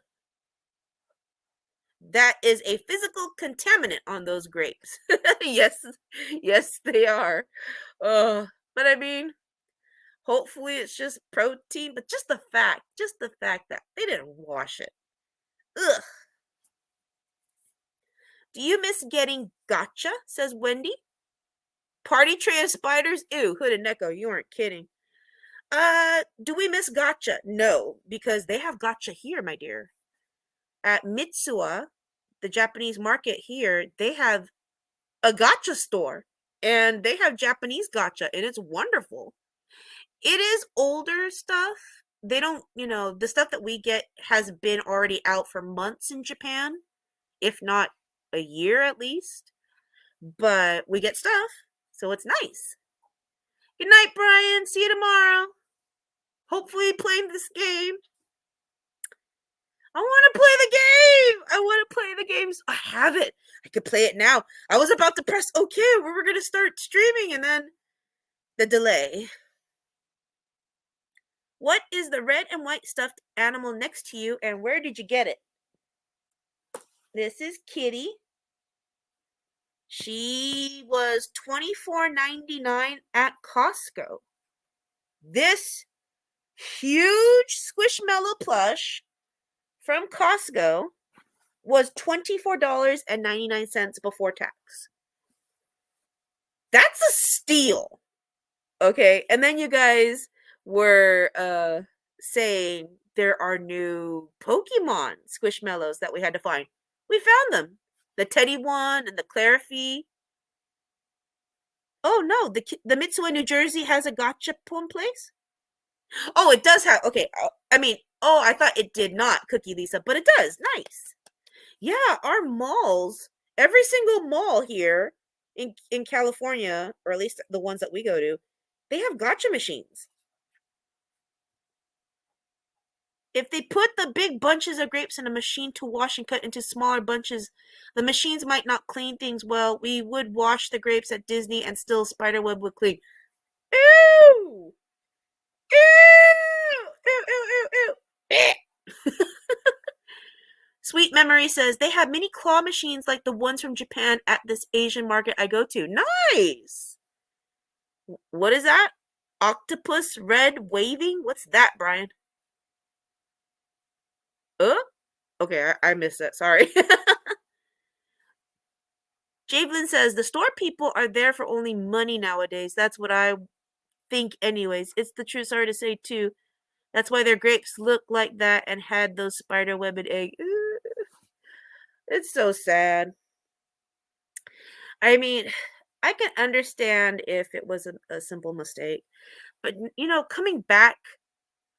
is a physical contaminant on those grapes. Yes, they are. But I mean, hopefully it's just protein, but just the fact that they didn't wash it. Ugh. Do you miss getting gotcha? Says Wendy. Party tray of spiders? Ew, Hood and Neko, you aren't kidding. Do we miss gotcha? No, because they have gotcha here, my dear. At Mitsuwa, the Japanese market here, they have a gotcha store. And they have Japanese gotcha, and it's wonderful. It is older stuff. They don't, the stuff that we get has been already out for months in Japan, if not a year at least. But we get stuff, so it's nice. Good night, Brian. See you tomorrow. Hopefully playing this game. I want to play the game. I want to play the games. I have it. I could play it now. I was about to press OK. We were going to start streaming and then the delay. What is the red and white stuffed animal next to you, and where did you get it? This is Kitty. She was $24.99 at Costco. This huge Squishmallow plush from Costco was $24.99 before tax. That's a steal. Okay, and then you guys were saying there are new Pokemon Squishmallows that we had to find. We found them. The Teddy one and the Clarifee. Oh no, the Mitsuwa, New Jersey has a gotcha plum place? Oh, it does have, okay, I thought it did not, Cookie Lisa, but it does. Nice. Yeah, our malls, every single mall here in California, or at least the ones that we go to, they have gotcha machines. If they put the big bunches of grapes in a machine to wash and cut into smaller bunches, the machines might not clean things well. We would wash the grapes at Disney and still spiderweb would clean. Ew! Ew! Ew, ew, ew, ew. Sweet Memory says, they have mini claw machines like the ones from Japan at this Asian market I go to. Nice! What is that? Octopus red waving? What's that, Brian? Okay, I missed that. Sorry. Javelin says, the store people are there for only money nowadays. That's what I think anyways. It's the truth, sorry to say, too. That's why their grapes look like that and had those spider-webbed egg. It's so sad. I mean, I can understand if it was a simple mistake. But, coming back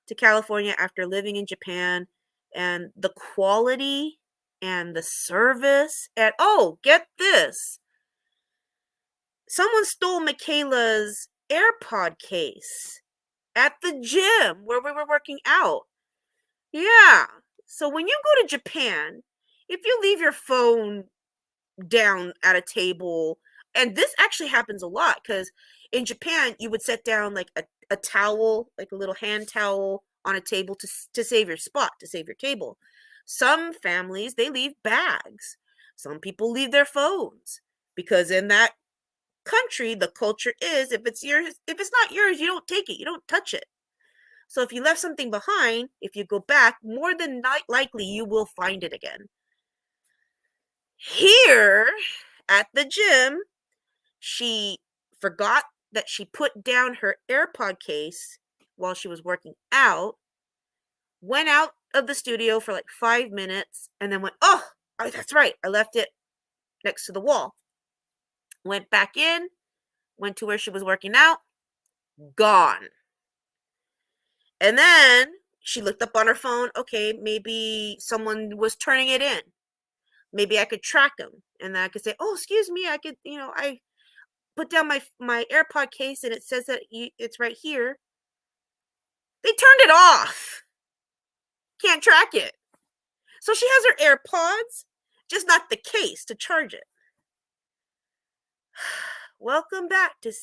to California after living in Japan and the quality and the service and, oh, get this. Someone stole Michaela's AirPod case at the gym where we were working out. Yeah. So when you go to Japan, if you leave your phone down at a table, and this actually happens a lot because in Japan, you would set down like a towel, like a little hand towel on a table to save your spot, to save your table. Some families, they leave bags. Some people leave their phones because in that country, the culture is if it's not yours, you don't take it, you don't touch it. So if you left something behind, if you go back, more than not likely you will find it again. Here at the gym, she forgot that she put down her AirPod case while she was working out, went out of the studio for like 5 minutes, and then went, oh, that's right, I left it next to the wall. Went back in, went to where she was working out, gone. And then she looked up on her phone, okay, maybe someone was turning it in. Maybe I could track them. And then I could say, oh, excuse me, I could, I put down my AirPod case and it says that it's right here. They turned it off. Can't track it. So she has her AirPods, just not the case to charge it. Welcome back to...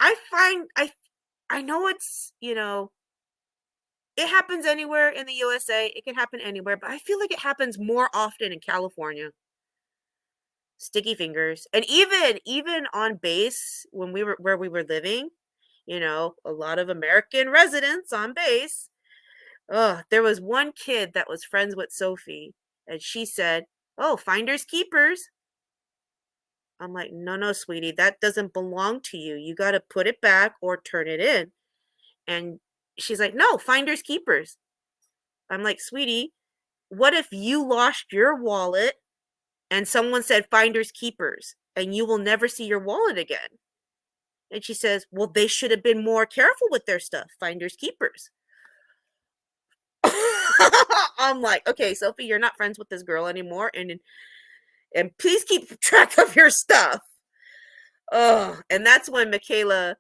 I know it's, it happens anywhere in the USA. It can happen anywhere, but I feel like it happens more often in California. Sticky fingers. And even on base when we were living, a lot of American residents on base. There was one kid that was friends with Sophie, And she said, "Oh, finders keepers." I'm like, "No, no, sweetie, that doesn't belong to you. You got to put it back or turn it in." And she's like, "No, finders keepers." I'm like, "Sweetie, what if you lost your wallet and someone said finders keepers and you will never see your wallet again?" And she says, "Well, they should have been more careful with their stuff, finders keepers." I'm like, "Okay, Sophie, you're not friends with this girl anymore, and please keep track of your stuff." Oh, and that's when Michaela,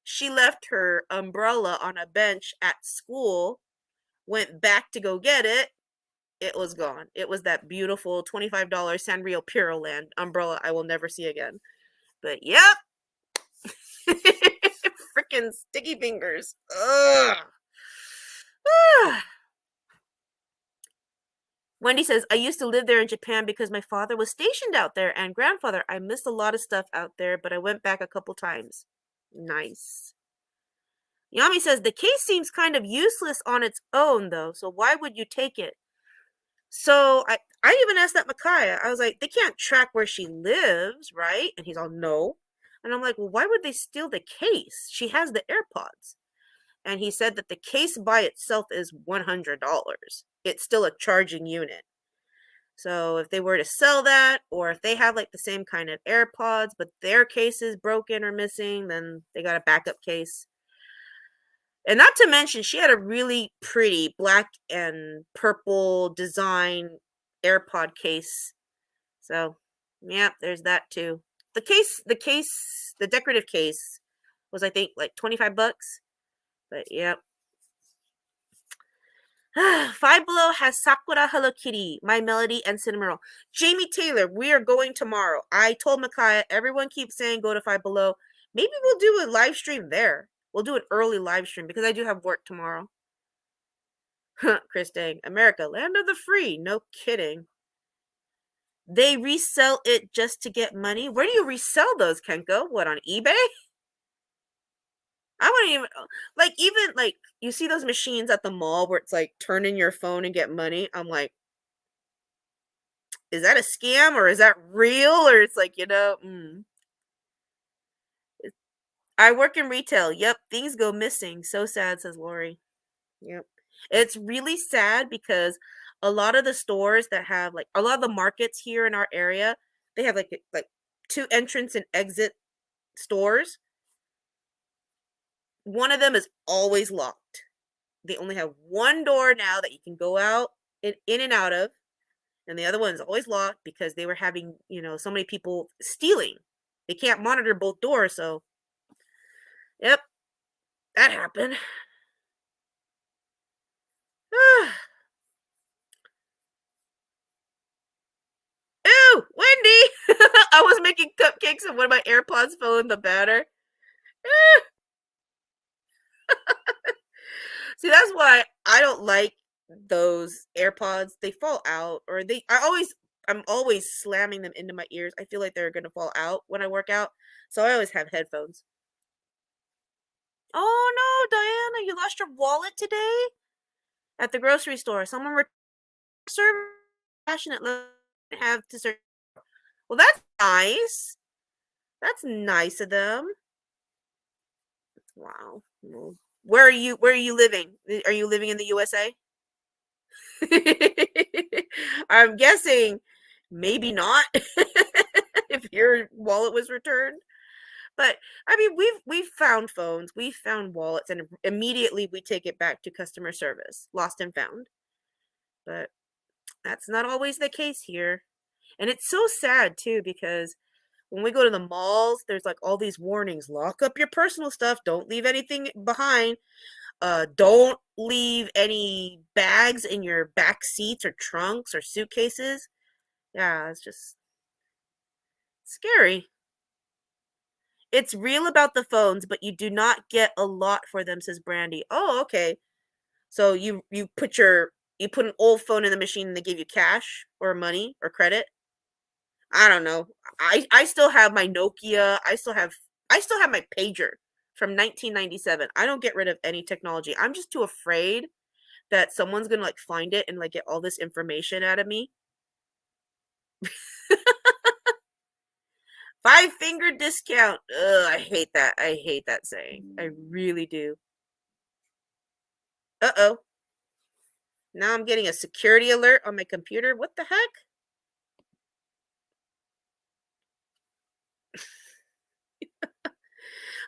she left her umbrella on a bench at school, went back to go get it. It was gone. It was that beautiful $25 Sanrio Puro Land umbrella I will never see again. But yep. Freaking sticky fingers. Ugh. Wendy says, "I used to live there in Japan because my father was stationed out there and grandfather. I missed a lot of stuff out there, but I went back a couple times." Nice. Yami says, "The case seems kind of useless on its own, though, so why would you take it?" So I even asked that Micaiah. I was like, "They can't track where she lives, right?" And he's all, "No." And I'm like, "Well, why would they steal the case? She has the AirPods." And he said that the case by itself is $100. It's still a charging unit. So if they were to sell that, or if they have like the same kind of AirPods, but their case is broken or missing, then they got a backup case. And not to mention, she had a really pretty black and purple design AirPod case. So, yeah, there's that too. The decorative case was, I think, like $25. But, yep. Five Below has Sakura, Hello Kitty, My Melody, and Cinnamoroll. Jamie Taylor, we are going tomorrow. I told Micaiah, everyone keeps saying go to Five Below. Maybe we'll do a live stream there. We'll do an early live stream because I do have work tomorrow. Chris Dang, America, land of the free. No kidding. They resell it just to get money. Where do you resell those, Kenko? What, on eBay? I wouldn't even like you see those machines at the mall where it's like turn in your phone and get money. I'm like, is that a scam or is that real? Or it's like, I work in retail. Yep, things go missing. So sad, says Lori. Yep. It's really sad because a lot of the stores that have like a lot of the markets here in our area, they have like two entrance and exit stores. One of them is always locked. They only have one door now that you can go out in and out of, and the other one is always locked because they were having, so many people stealing. They can't monitor both doors, so yep, that happened. Ew, Wendy! I was making cupcakes and one of my AirPods fell in the batter. See, that's why I don't like those AirPods. They fall out, or I'm always slamming them into my ears. I feel like they're gonna fall out when I work out, so I always have headphones. Oh no, Diana, you lost your wallet today at the grocery store. Someone returned passionately have to serve. Well, that's nice. That's nice of them. Wow. Where are you living? Are you living in the USA? I'm guessing maybe not if your wallet was returned. But I mean, we've found phones, we've found wallets, and immediately we take it back to customer service, lost and found. But that's not always the case here. And it's so sad too because when we go to the malls, there's like all these warnings. Lock up your personal stuff. Don't leave anything behind. Don't leave any bags in your back seats or trunks or suitcases. Yeah, it's just scary. It's real about the phones, but you do not get a lot for them, says Brandy. Oh, okay. So you put an old phone in the machine and they give you cash or money or credit. I don't know. I still have my Nokia. I still have my pager from 1997. I don't get rid of any technology. I'm just too afraid that someone's gonna like find it and like get all this information out of me. 5 finger discount. Ugh, I hate that. I hate that saying. I really do. Uh-oh. Now I'm getting a security alert on my computer. What the heck?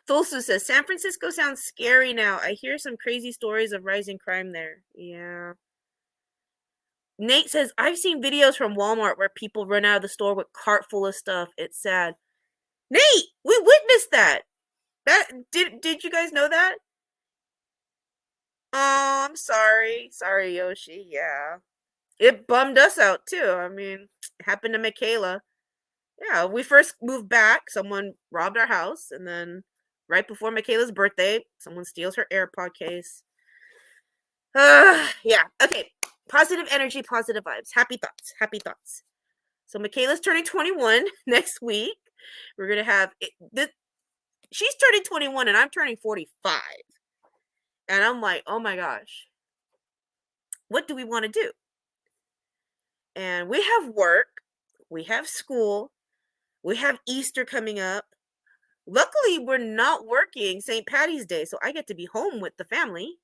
Thulsu says, San Francisco sounds scary now. I hear some crazy stories of rising crime there. Yeah. Nate says, I've seen videos from Walmart where people run out of the store with cart full of stuff. It's sad. Nate, we witnessed that. Did you guys know that? Oh, I'm sorry. Sorry, Yoshi. Yeah. It bummed us out too. I mean, it happened to Michaela. Yeah, we first moved back, someone robbed our house, and then right before Michaela's birthday, someone steals her AirPod case. Yeah. Okay. Positive energy, positive vibes. Happy thoughts. Happy thoughts. So Michaela's turning 21 next week. We're gonna have she's turning 21 and I'm turning 45. And I'm like, oh my gosh, what do we want to do? And we have work, we have school, we have Easter coming up. Luckily, we're not working St. Patty's Day, so I get to be home with the family.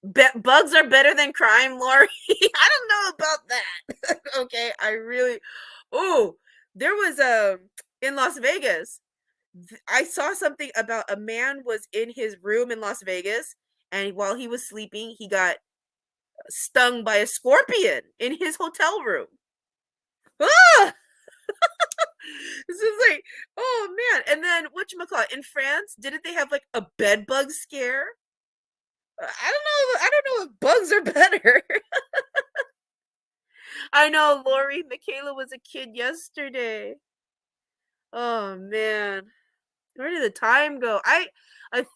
Bugs are better than crime, Lori. I don't know about that. Okay, I really. Oh, there was in Las Vegas. I saw something about a man was in his room in Las Vegas, and while he was sleeping, he got stung by a scorpion in his hotel room. Ah! This is like, oh man. And then whatchamacallit, in France, didn't they have like a bed bug scare? I don't know if bugs are better. I know, Lori, Michaela was a kid yesterday. Oh man. Where did the time go? I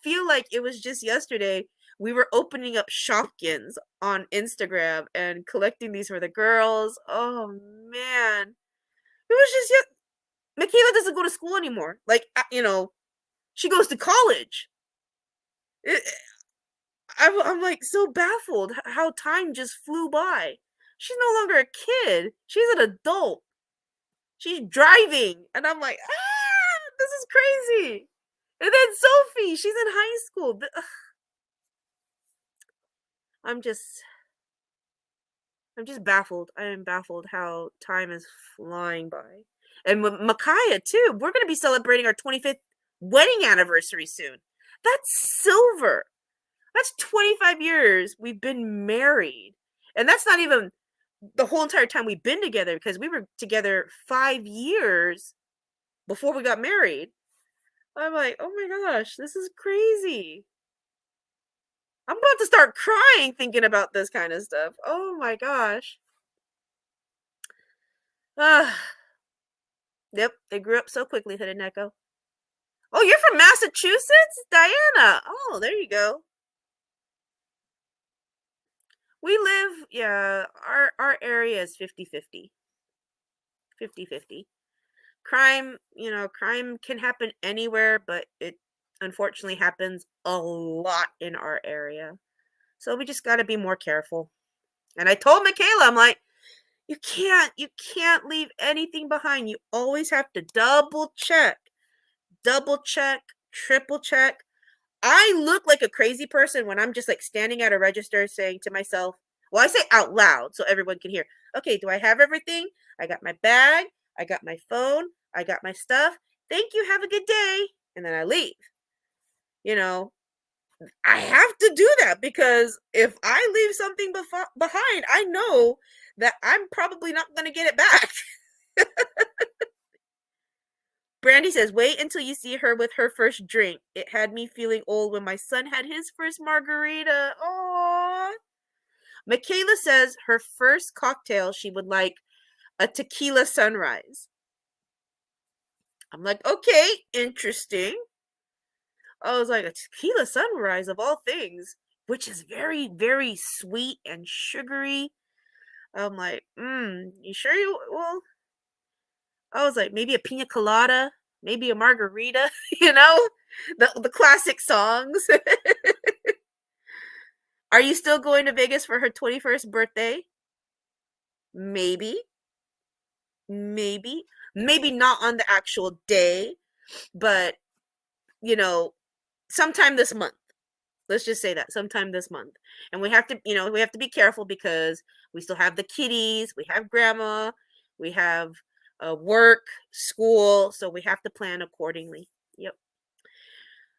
feel like it was just yesterday. We were opening up Shopkins on Instagram and collecting these for the girls. Oh man. It was just Michaela doesn't go to school anymore. Like, she goes to college. I'm like so baffled how time just flew by. She's no longer a kid. She's an adult. She's driving. And I'm like, this is crazy. And then Sophie, she's in high school. I'm just baffled. I am baffled how time is flying by. And with Micaiah too. We're going to be celebrating our 25th wedding anniversary soon. That's silver. That's 25 years we've been married. And that's not even the whole entire time we've been together, because we were together 5 years before we got married. I'm like, oh my gosh, this is crazy. I'm about to start crying thinking about this kind of stuff. Oh my gosh. Yep, they grew up so quickly, Hooded Neko. Oh, you're from Massachusetts? Diana. Oh, there you go. We live, yeah, our area is 50-50. 50-50. Crime, crime can happen anywhere, but it unfortunately happens a lot in our area. So we just got to be more careful. And I told Michaela, I'm like, you can't leave anything behind. You always have to double check, triple check. I look like a crazy person when I'm just like standing at a register saying to myself, well, I say out loud so everyone can hear. Okay, do I have everything? I got my bag. I got my phone. I got my stuff. Thank you. Have a good day. And then I leave. I have to do that, because if I leave something behind, I know that I'm probably not going to get it back. Brandy says, wait until you see her with her first drink. It had me feeling old when my son had his first margarita. Aww. Michaela says her first cocktail, she would like a tequila sunrise. I'm like, okay, interesting. I was like, a tequila sunrise of all things, which is very, very sweet and sugary. I'm like, you sure you will? I was like, maybe a pina colada, maybe a margarita, the classic songs. Are you still going to Vegas for her 21st birthday? Maybe. Maybe. Maybe not on the actual day, but, you know, sometime this month. Let's just say that sometime this month. And we have to, we have to be careful because we still have the kiddies, we have grandma, we have work, school, so we have to plan accordingly. Yep.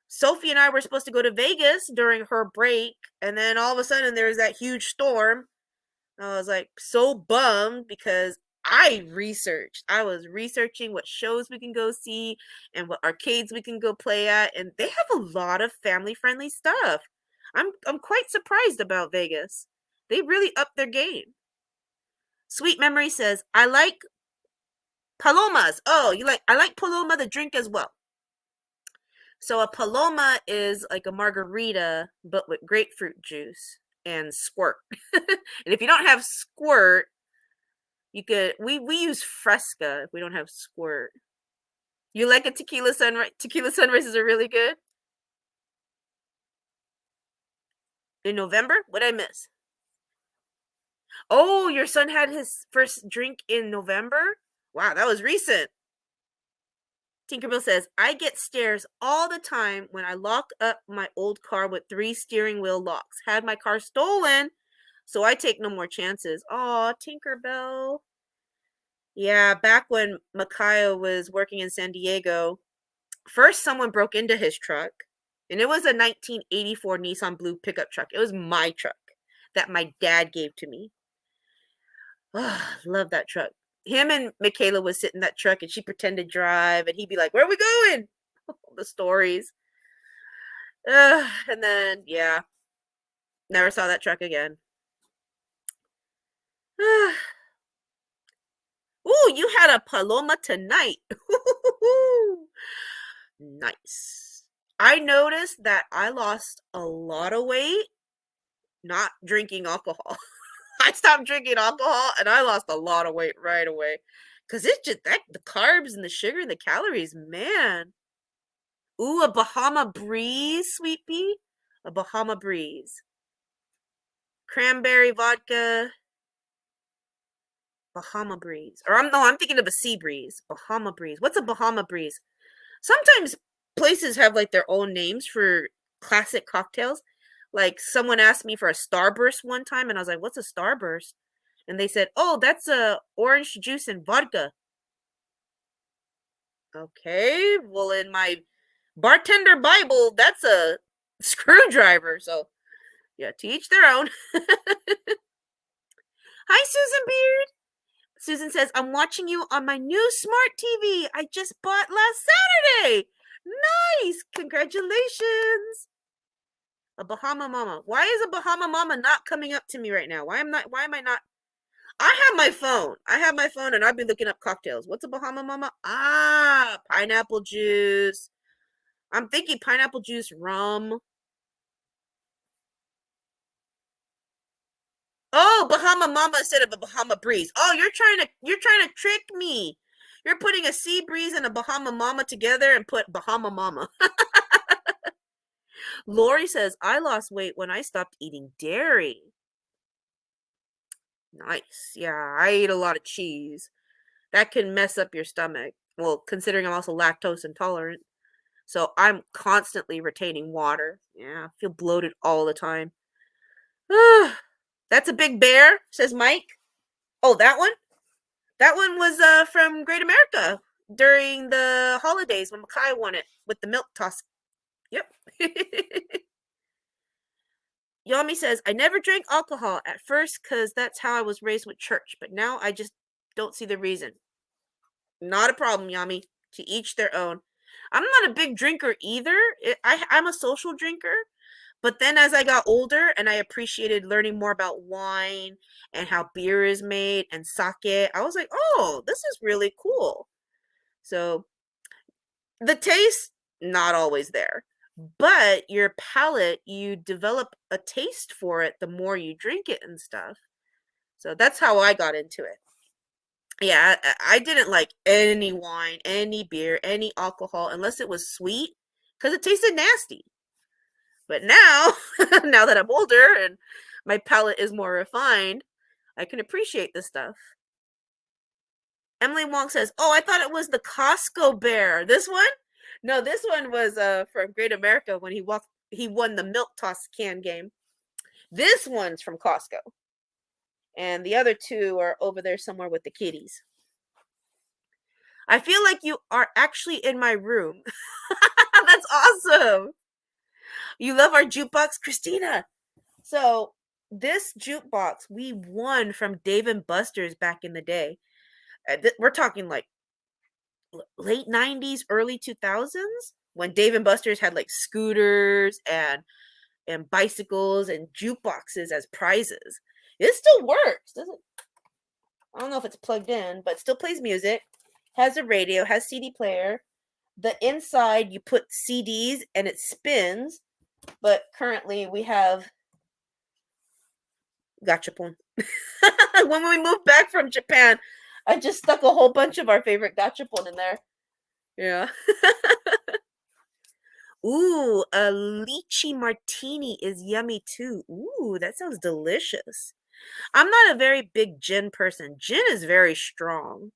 Sophie and I were supposed to go to Vegas during her break, and then all of a sudden there's that huge storm. I was like so bummed because I was researching what shows we can go see and what arcades we can go play at, and they have a lot of family friendly stuff. I'm quite surprised about Vegas. They really upped their game. Sweet Memory says, I like palomas. Oh, I like paloma the drink as well. So a paloma is like a margarita, but with grapefruit juice and squirt. And if you don't have squirt, you could we use Fresca if we don't have squirt. You like a tequila sunrise? Tequila sunrises are really good. In November? What'd I miss? Oh, your son had his first drink in November? Wow, that was recent. Tinkerbell says, I get stares all the time when I lock up my old car with 3 steering wheel locks. Had my car stolen, so I take no more chances. Aw, Tinkerbell. Yeah, back when Micaiah was working in San Diego, first someone broke into his truck, and it was a 1984 Nissan Blue pickup truck. It was my truck that my dad gave to me. Oh, love that truck. Him and Michaela would sit in that truck, and she pretended to drive, and he'd be like, where are we going? The stories. And then, yeah, never saw that truck again. Ooh, you had a paloma tonight. Nice. I noticed that I lost a lot of weight not drinking alcohol. I stopped drinking alcohol and I lost a lot of weight right away. Cause it's just that the carbs and the sugar and the calories, man. Ooh, a Bahama Breeze, sweet pea. A Bahama Breeze. Cranberry vodka. Bahama Breeze. Or I'm thinking of a Sea Breeze. Bahama Breeze. What's a Bahama Breeze? Sometimes places have like their own names for classic cocktails. Like someone asked me for a Starburst one time, and I was like, "What's a Starburst?" And they said, "Oh, that's a orange juice and vodka." Okay, well, in my bartender Bible, that's a screwdriver. So, yeah, to each their own. Hi, Susan Beard. Susan says, I'm watching you on my new smart TV I just bought last Saturday. Nice. Congratulations. A Bahama Mama. Why is a Bahama Mama not coming up to me right now? Why am I not? I have my phone. And I've been looking up cocktails. What's a Bahama Mama? Ah, pineapple juice. I'm thinking pineapple juice, rum. Oh, Bahama Mama instead of a Bahama Breeze. Oh, you're trying to trick me. You're putting a Sea Breeze and a Bahama Mama together and put Bahama Mama. Lori says, I lost weight when I stopped eating dairy. Nice. Yeah, I eat a lot of cheese. That can mess up your stomach. Well, considering I'm also lactose intolerant. So I'm constantly retaining water. Yeah, I feel bloated all the time. That's a big bear, says Mike. Oh, that one? That one was from Great America during the holidays when Makai won it with the milk toss. Yep. Yami says, I never drank alcohol at first because that's how I was raised with church, but now I just don't see the reason. Not a problem, Yami. To each their own. I'm not a big drinker either. I'm a social drinker. But then as I got older and I appreciated learning more about wine and how beer is made and sake, I was like, oh, this is really cool. So the taste, not always there. But your palate, you develop a taste for it the more you drink it and stuff. So that's how I got into it. Yeah, I didn't like any wine, any beer, any alcohol unless it was sweet because it tasted nasty. But now, now that I'm older and my palate is more refined, I can appreciate this stuff. Emily Wong says, "Oh, I thought it was the Costco bear. This one? No, this one was from Great America when he won the milk toss can game. This one's from Costco. And the other two are over there somewhere with the kitties. I feel like you are actually in my room. That's awesome. You love our jukebox, Christina. So this jukebox we won from Dave and Buster's back in the day. We're talking like late 90s, early 2000s when Dave and Buster's had like scooters and bicycles and jukeboxes as prizes. It still works, doesn't? I don't know if it's plugged in, but still plays music. Has a radio, has CD player. The inside you put CDs and it spins. But currently we have gachapon. When we moved back from Japan, I just stuck a whole bunch of our favorite gachapon in there. Yeah. Ooh, a lychee martini is yummy too. Ooh, that sounds delicious. I'm not a very big gin person. Gin is very strong.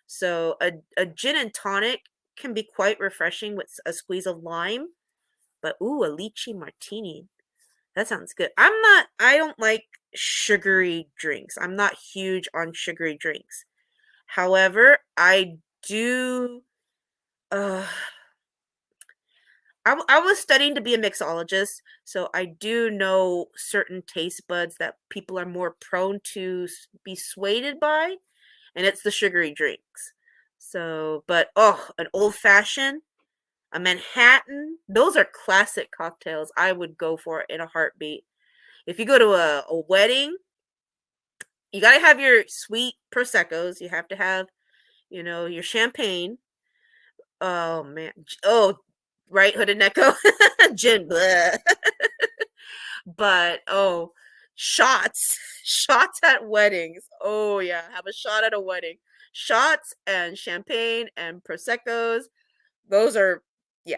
So a gin and tonic can be quite refreshing with a squeeze of lime. But ooh, a lychee martini. That sounds good. I don't like sugary drinks. I'm not huge on sugary drinks. However, I do I was studying to be a mixologist, so I do know certain taste buds that people are more prone to be swayed by, and it's the sugary drinks. So, but oh, an old fashioned, a Manhattan, those are classic cocktails. I would go for it in a heartbeat. If you go to a wedding, you got to have your sweet Prosecco's. You have to have, your champagne. Oh, man. Oh, right, Hooded Necco. Gin. Bleh. But, oh, shots. Shots at weddings. Oh, yeah. Have a shot at a wedding. Shots and champagne and Prosecco's. Those are, yeah.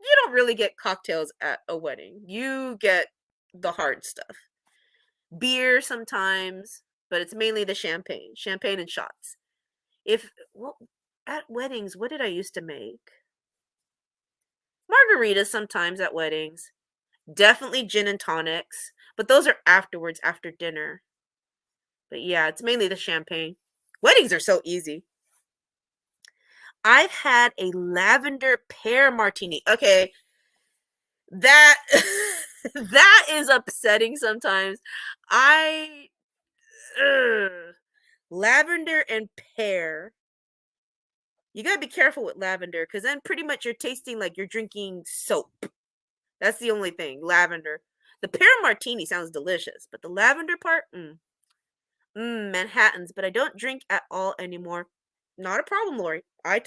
You don't really get cocktails at a wedding. You get the hard stuff. Beer sometimes, but it's mainly the champagne and shots. At weddings, what did I used to make? Margaritas sometimes at weddings. Definitely gin and tonics, but those are afterwards, after dinner. But yeah, it's mainly the champagne. Weddings are so easy. I've had a lavender pear martini. Okay, that that is upsetting sometimes. I lavender and pear. You gotta be careful with lavender because then pretty much you're tasting like you're drinking soap. That's the only thing. Lavender. The pear martini sounds delicious, but the lavender part, Manhattans. But I don't drink at all anymore. Not a problem, Lori. I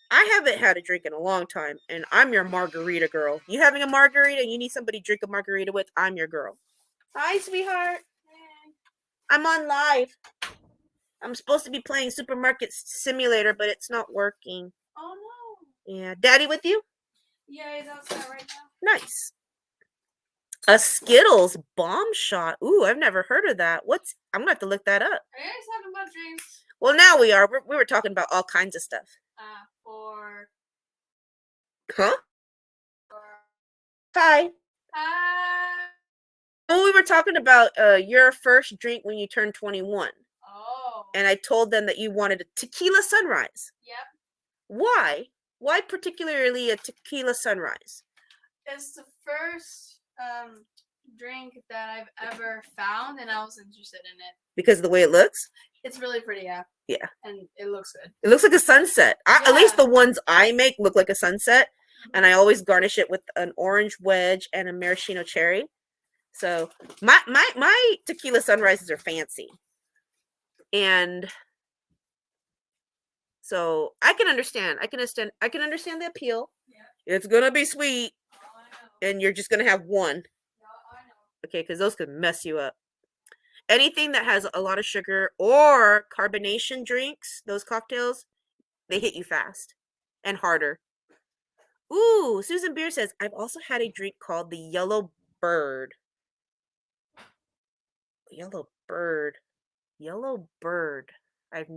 haven't had a drink in a long time, and I'm your margarita girl. You having a margarita? You need somebody to drink a margarita with? I'm your girl. Hi, sweetheart. Hey. I'm on live. I'm supposed to be playing Supermarket Simulator, but it's not working. Oh no. Yeah, Daddy with you? Yeah, he's outside right now. Nice. A Skittles bomb shot. Ooh, I've never heard of that. I'm gonna have to look that up. Are you guys talking about drinks? Well, now we are. We were talking about all kinds of stuff. For Huh? Hi. Hi. Oh, we were talking about your first drink when you turned 21. Oh. And I told them that you wanted a tequila sunrise. Yep. Why? Why particularly a tequila sunrise? It's the first drink that I've ever found, and I was interested in it. Because of the way it looks? It's really pretty, yeah. Yeah. And it looks good. It looks like a sunset. Yeah. At least the ones I make look like a sunset. And I always garnish it with an orange wedge and a maraschino cherry. So my tequila sunrises are fancy. And so I can understand the appeal. Yeah. It's gonna be sweet. Oh, I know. And you're just gonna have one. No, I know. Okay, because those could mess you up. Anything that has a lot of sugar or carbonation drinks, those cocktails, they hit you fast and harder. Ooh, Susan Beer says, I've also had a drink called the Yellow Bird. Yellow Bird. Yellow Bird. I've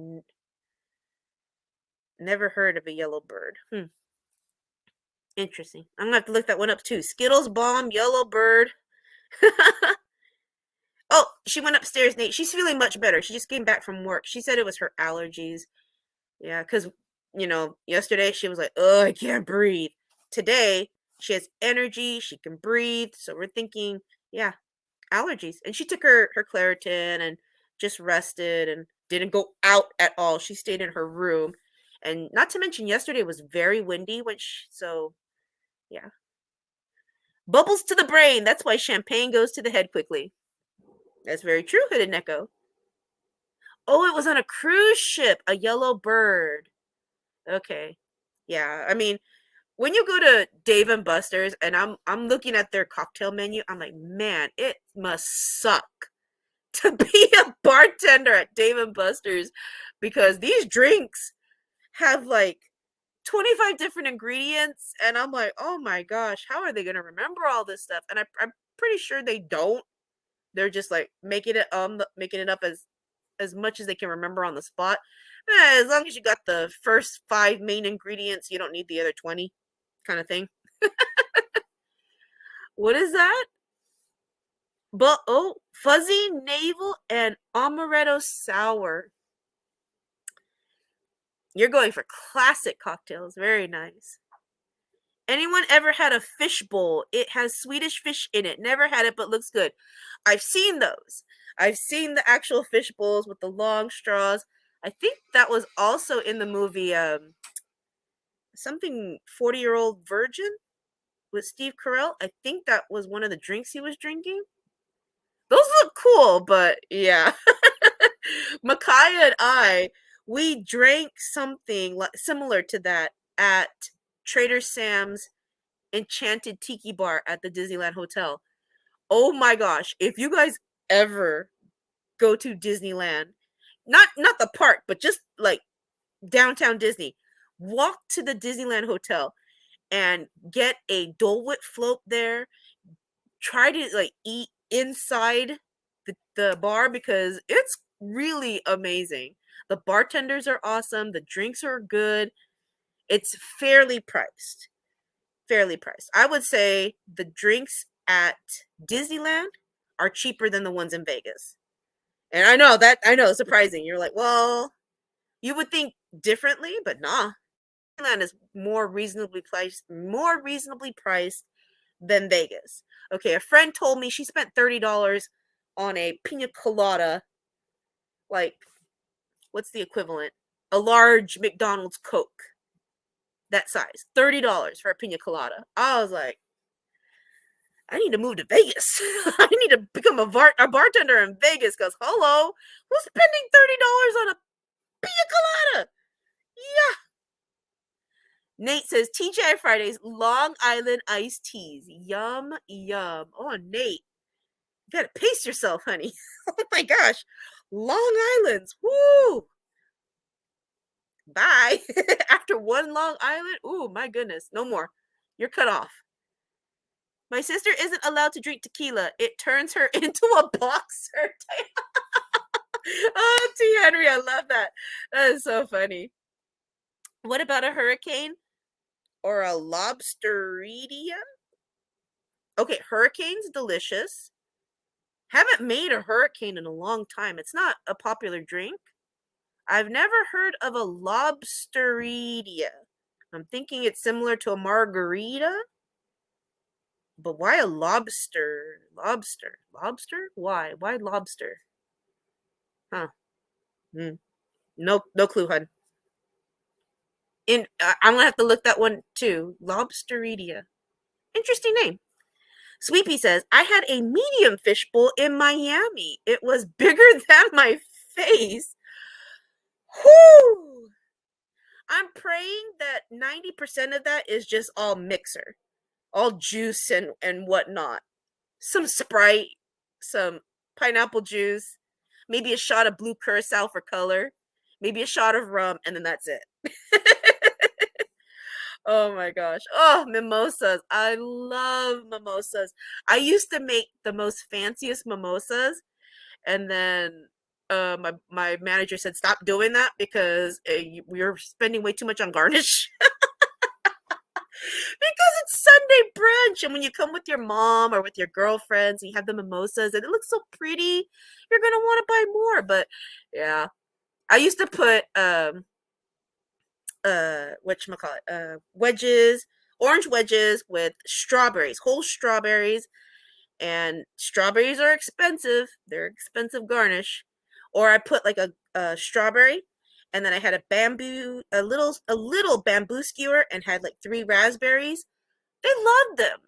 never heard of a Yellow Bird. Interesting. I'm going to have to look that one up too. Skittles Bomb, Yellow Bird. Oh, she went upstairs, Nate. She's feeling much better. She just came back from work. She said it was her allergies. Yeah, because, yesterday she was like, oh, I can't breathe. Today, she has energy. She can breathe. So we're thinking, yeah, allergies. And she took her Claritin and just rested and didn't go out at all. She stayed in her room. And not to mention, yesterday was very windy, so, yeah. Bubbles to the brain. That's why champagne goes to the head quickly. That's very true, Hooded Neko. Oh, it was on a cruise ship. A Yellow Bird. Okay. Yeah, I mean, when you go to Dave and Buster's and I'm looking at their cocktail menu, I'm like, man, it must suck to be a bartender at Dave and Buster's because these drinks have like 25 different ingredients and I'm like, oh my gosh, how are they going to remember all this stuff? And I'm pretty sure they don't. They're just like making it up as much as they can remember on the spot. As long as you got the first 5 main ingredients, you don't need the other 20 kind of thing. What is that? But fuzzy navel and amaretto sour. You're going for classic cocktails. Very nice. Anyone ever had a fish bowl? It has Swedish fish in it. Never had it, but looks good. I've seen those. I've seen the actual fish bowls with the long straws. I think that was also in the movie something 40-Year-Old Virgin with Steve Carell. I think that was one of the drinks he was drinking. Those look cool, but yeah. Micaiah and we drank something similar to that at Trader Sam's Enchanted Tiki Bar at the Disneyland Hotel. Oh my gosh, if you guys ever go to Disneyland, not the park, but just like downtown Disney, walk to the Disneyland Hotel and get a Dole Whip float there. Try to like eat inside the bar because it's really amazing. The bartenders are awesome. The drinks are good. It's fairly priced. I would say the drinks at Disneyland are cheaper than the ones in Vegas. And I know, surprising. You're like, well, you would think differently, but nah. Disneyland is more reasonably priced than Vegas. Okay, a friend told me she spent $30 on a pina colada. Like, what's the equivalent? A large McDonald's Coke. That size. $30 for a pina colada. I was like, I need to move to Vegas. I need to become a bartender in Vegas because, hello, who's spending $30 on a pina colada? Yeah. Nate says, TGI Fridays, Long Island iced teas. Yum, yum. Oh, Nate. You gotta pace yourself, honey. Oh my gosh. Long Islands. Woo. Bye. After one Long Island, ooh, my goodness. No more. You're cut off. My sister isn't allowed to drink tequila. It turns her into a boxer. Oh, T. Henry, I love that. That is so funny. What about a hurricane or a lobsteridia? Okay, hurricane's delicious. Haven't made a hurricane in a long time. It's not a popular drink. I've never heard of a lobsteridia. I'm thinking it's similar to a margarita. But why a lobster? Lobster? Why? Why lobster? Huh. No clue, hun. I'm gonna have to look that one too. Lobsteridia. Interesting name. Sweepy says, I had a medium fishbowl in Miami. It was bigger than my face. Whoo! I'm praying that 90% of that is just all mixer. All juice and whatnot. Some Sprite, some pineapple juice, maybe a shot of blue curacao for color, maybe a shot of rum, and then that's it. Oh my gosh. Oh, mimosas. I love mimosas. I used to make the most fanciest mimosas, and then my manager said stop doing that because we're spending way too much on garnish. Because it's Sunday brunch, and when you come with your mom or with your girlfriends and you have the mimosas and it looks so pretty, you're gonna want to buy more. But yeah, I used to put whatchamacallit, wedges, orange wedges with strawberries, whole strawberries, and strawberries are expensive. They're expensive garnish. Or I put like a strawberry, and then I had a little bamboo skewer and had like 3 raspberries. They loved them.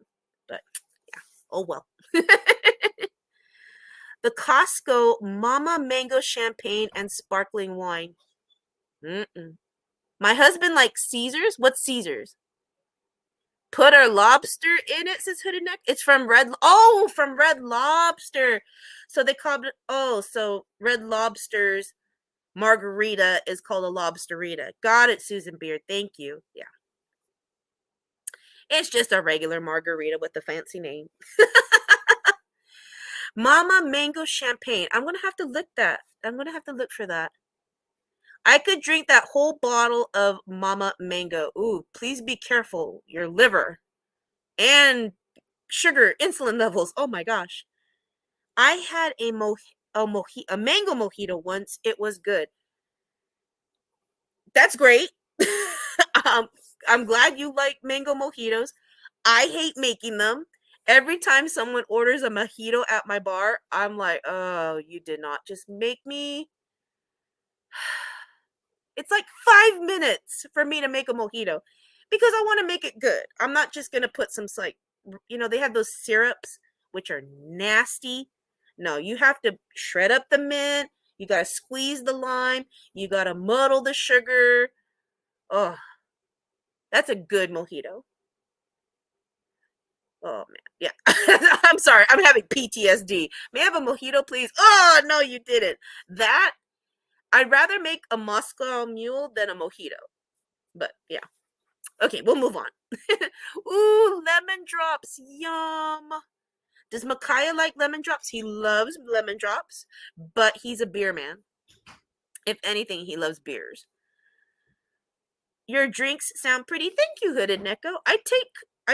But yeah, oh well. The Costco Mama Mango Champagne and Sparkling Wine. Mm-mm. My husband likes Caesars. What's Caesars? Put our lobster in it, says Hooded Neck. It's from from Red Lobster. So they called it, so Red Lobster's margarita is called a lobsterita. Got it, Susan Beard. Thank you. Yeah. It's just a regular margarita with a fancy name. Mama Mango Champagne. I'm going to have to look that. I'm going to have to look for that. I could drink that whole bottle of Mama Mango. Ooh, please be careful. Your liver and sugar, insulin levels. Oh my gosh. I had a mango mojito once. It was good. That's great. um, I'm glad you like mango mojitos. I hate making them. Every time someone orders a mojito at my bar, I'm like, oh, you did not just make me. It's like 5 minutes for me to make a mojito because I want to make it good. I'm not just going to put some, like, they have those syrups, which are nasty. No, you have to shred up the mint. You got to squeeze the lime. You got to muddle the sugar. Oh, that's a good mojito. Oh, man. Yeah. I'm sorry. I'm having PTSD. May I have a mojito, please? Oh, no, you didn't. I'd rather make a Moscow Mule than a mojito. But, yeah. Okay, we'll move on. Ooh, lemon drops. Yum. Does Micaiah like lemon drops? He loves lemon drops, but he's a beer man. If anything, he loves beers. Your drinks sound pretty. Thank you, Hooded Neko. I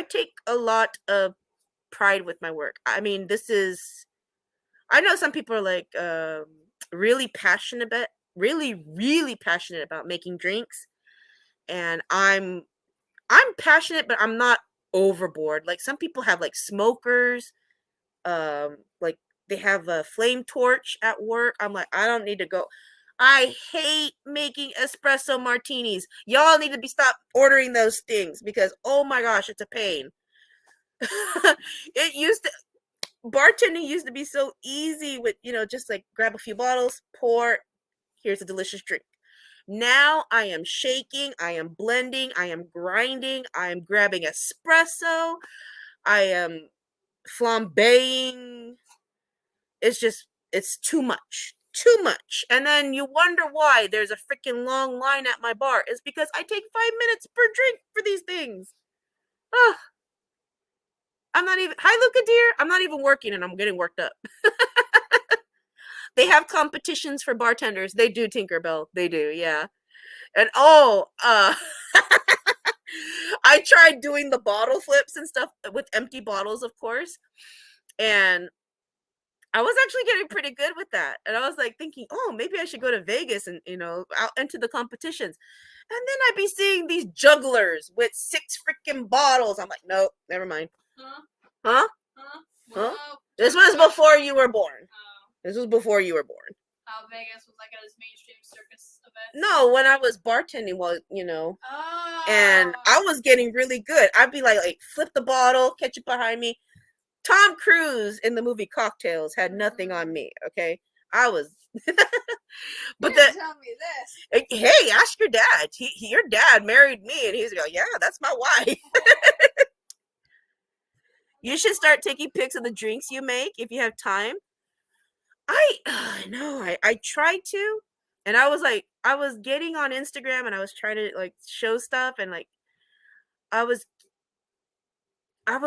take a lot of pride with my work. I mean, I know some people are like really passionate about making drinks, and I'm passionate, but I'm not overboard. Like some people have like smokers, like they have a flame torch at work. I'm like, I don't need to go. I hate making espresso martinis. Y'all need to stop ordering those things because oh my gosh, it's a pain. Bartending used to be so easy with, just like grab a few bottles, pour, here's a delicious drink. Now I am shaking, I am blending, I am grinding, I am grabbing espresso, I am flambeing. It's too much. Too much. And then you wonder why there's a freaking long line at my bar. It's because I take 5 minutes per drink for these things. Oh, hi Luca dear, I'm not even working and I'm getting worked up. They have competitions for bartenders. They do, Tinkerbell. They do, yeah. And I tried doing the bottle flips and stuff with empty bottles, of course. And I was actually getting pretty good with that. And I was like thinking, oh, maybe I should go to Vegas and, out into the competitions. And then I'd be seeing these jugglers with 6 freaking bottles. I'm like, nope, never mind. Huh? This was before you were born. This was before you were born. How Vegas was like at his mainstream circus event? No, when I was bartending, Oh. And I was getting really good. I'd be like flip the bottle, catch it behind me. Tom Cruise in the movie Cocktails had nothing on me. Okay, I was. But tell me this. Hey, ask your dad. Your dad married me, and he's going, yeah, that's my wife. You should start taking pics of the drinks you make if you have time. I tried to, and I was getting on Instagram and I was trying to like show stuff and like I was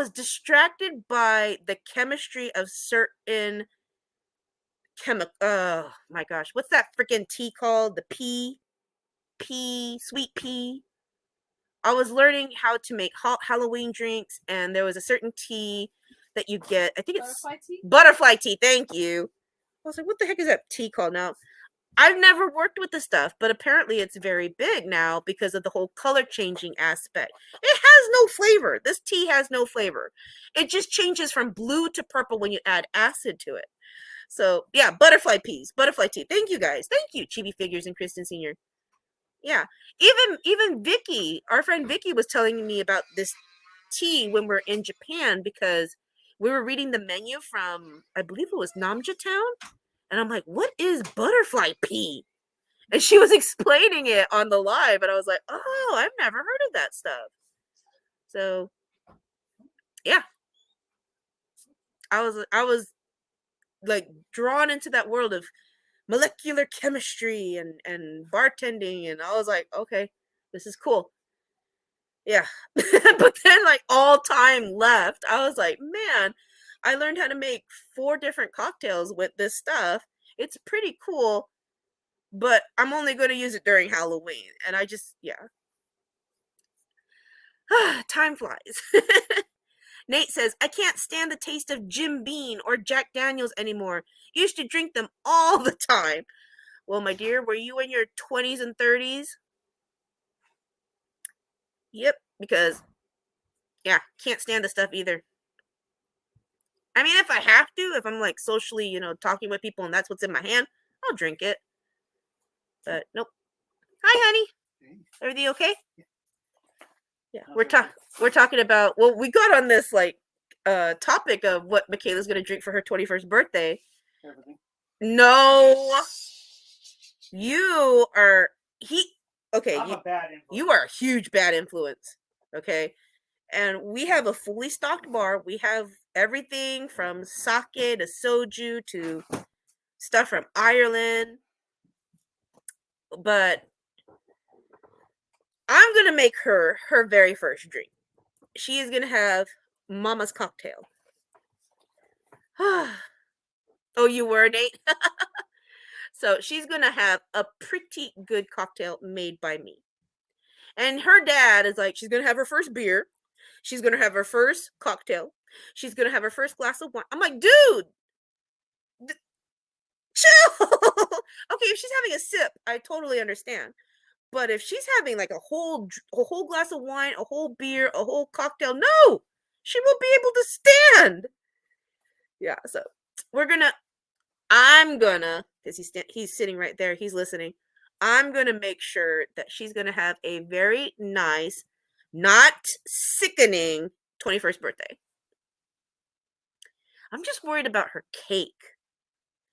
distracted by the chemistry of certain chemical. Oh my gosh, what's that freaking tea called? The sweet pea. I was learning how to make Halloween drinks, and there was a certain tea that you get. I think it's Butterfly tea? butterfly tea. Thank you. I was like, what the heck is that tea called now? I've never worked with the stuff, but apparently it's very big now because of the whole color changing aspect. It has no flavor. This tea has no flavor. It just changes from blue to purple when you add acid to it. So yeah, butterfly tea. Thank you guys. Thank you, Chibi Figures and Kristen Senior. Yeah, even Vicky, our friend Vicky, was telling me about this tea when we're in Japan because we were reading the menu from, I believe it was Namja Town, and I'm like, what is butterfly pea? And she was explaining it on the live, and I was like, oh, I've never heard of that stuff. So yeah, I was like drawn into that world of molecular chemistry and bartending, and I was like, okay, this is cool. Yeah. But then like all time left, I was like, man, I learned how to make 4 different cocktails with this stuff. It's pretty cool, but I'm only going to use it during Halloween. And I just, yeah. Time flies. Nate says, I can't stand the taste of Jim Beam or Jack Daniels anymore. Used to drink them all the time. Well, my dear, were you in your 20s and 30s? Yep, because, yeah, can't stand the stuff either. I mean, if I have to, if I'm like socially, talking with people and that's what's in my hand, I'll drink it. But nope. Hi, honey. Everything okay? Yeah, we're talking about. Well, we got on this like topic of what Michaela's gonna drink for her 21st birthday. Everything. No, you are Okay, I'm a bad influence. you are a huge bad influence. Okay. And we have a fully stocked bar. We have everything from sake to soju to stuff from Ireland. But I'm going to make her very first drink. She is going to have Mama's cocktail. Oh, you were, Nate? So she's going to have a pretty good cocktail made by me. And her dad is like, she's going to have her first beer. She's going to have her first cocktail. She's going to have her first glass of wine. I'm like, dude, chill. Okay, if she's having a sip, I totally understand. But if she's having like a whole glass of wine, a whole beer, a whole cocktail, no, she won't be able to stand. Yeah, so I'm gonna, because he's sitting right there, he's listening. I'm gonna make sure that she's gonna have a very nice, not sickening 21st birthday. I'm just worried about her cake.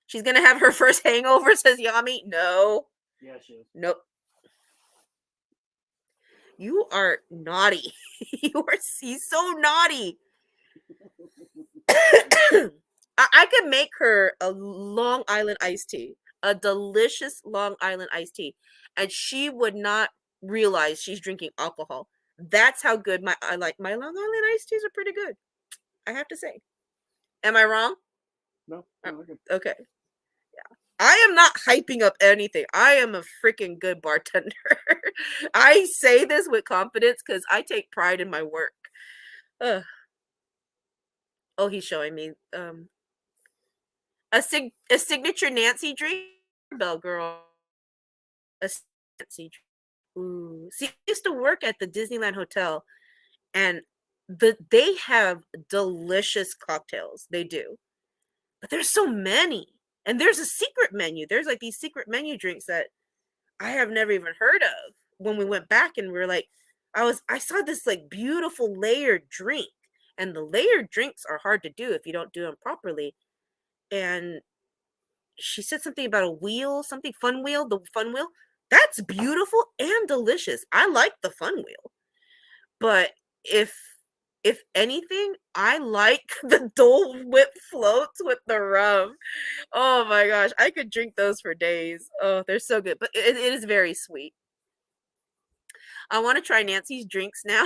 She's gonna have her first hangover, says Yami. No. Yeah, she is. Nope. You are naughty. He's so naughty. I could make her a Long Island iced tea, a delicious Long Island iced tea, and she would not realize she's drinking alcohol. That's how good I like my Long Island iced teas are pretty good. I have to say. Am I wrong? No. Okay. Yeah. I am not hyping up anything. I am a freaking good bartender. I say this with confidence because I take pride in my work. Oh, he's showing me a signature Nancy drink. Bell girl. A Nancy drink. Ooh. See, I used to work at the Disneyland Hotel, and they have delicious cocktails. They do. But there's so many. And there's a secret menu. There's like these secret menu drinks that I have never even heard of. When we went back and we were like, I saw this like beautiful layered drink. And the layered drinks are hard to do if you don't do them properly. And she said something about a wheel, something the fun wheel. That's beautiful and delicious. I like the fun wheel. But if anything, I like the Dole Whip floats with the rum. Oh my gosh, I could drink those for days. Oh, they're so good. But it is very sweet. I want to try Nancy's drinks now.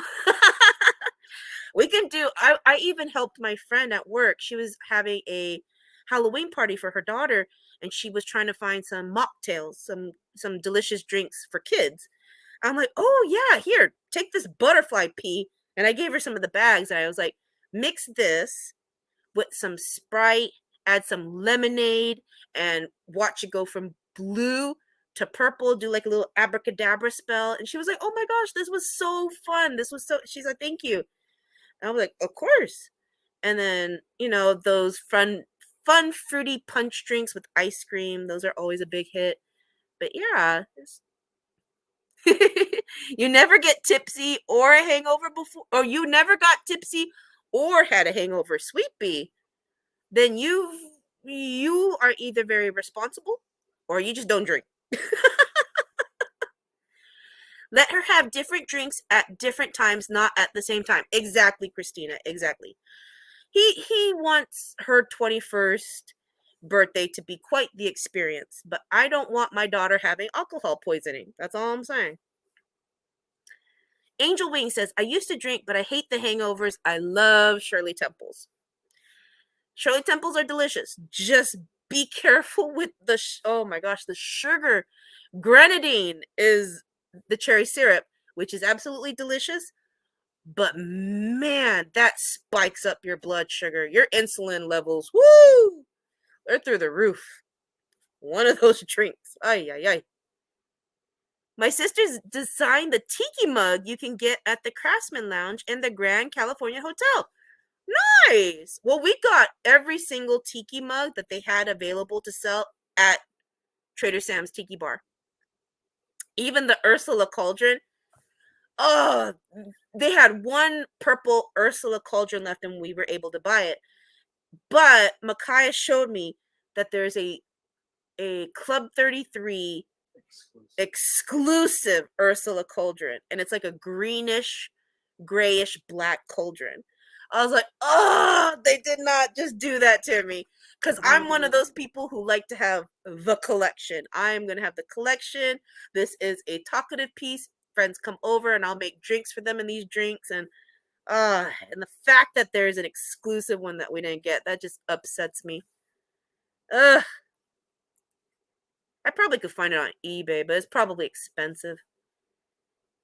We can do. I even helped my friend at work. She was having a Halloween party for her daughter, and she was trying to find some mocktails, some delicious drinks for kids. I'm like, oh yeah, here, take this butterfly pea, and I gave her some of the bags, and I was like, mix this with some Sprite, add some lemonade, and watch it go from blue to purple, do like a little abracadabra spell. And she was like, oh my gosh, this was so fun. This was so, she's like, thank you. And I was like, of course. And then, those fun fruity punch drinks with ice cream, those are always a big hit. But yeah, you never get tipsy or a hangover before, or you never got tipsy or had a hangover, Sweet Bee, then you are either very responsible or you just don't drink. Let her have different drinks at different times, not at the same time. Exactly, Christina. Exactly. He wants her 21st birthday to be quite the experience, but I don't want my daughter having alcohol poisoning. That's all I'm saying. Angel Wing says, I used to drink, but I hate the hangovers. I love Shirley Temples. Shirley Temples are delicious. Just be careful with oh my gosh, the sugar. Grenadine is the cherry syrup, which is absolutely delicious. But man, that spikes up your blood sugar. Your insulin levels, woo! They're through the roof. One of those drinks. Ay, ay, ay. My sisters designed the tiki mug you can get at the Craftsman Lounge in the Grand California Hotel. Nice. Well, we got every single tiki mug that they had available to sell at Trader Sam's Tiki Bar. Even the Ursula cauldron. Oh, they had one purple Ursula cauldron left and we were able to buy it. But Micaiah showed me that there's a Club 33 exclusive Ursula cauldron. And it's like a greenish, grayish black cauldron. I was like, oh, they did not just do that to me. Because I'm one of those people who like to have the collection. I'm going to have the collection. This is a talkative piece. Friends come over and I'll make drinks for them in these drinks. And the fact that there's an exclusive one that we didn't get, that just upsets me. I probably could find it on eBay, but it's probably expensive.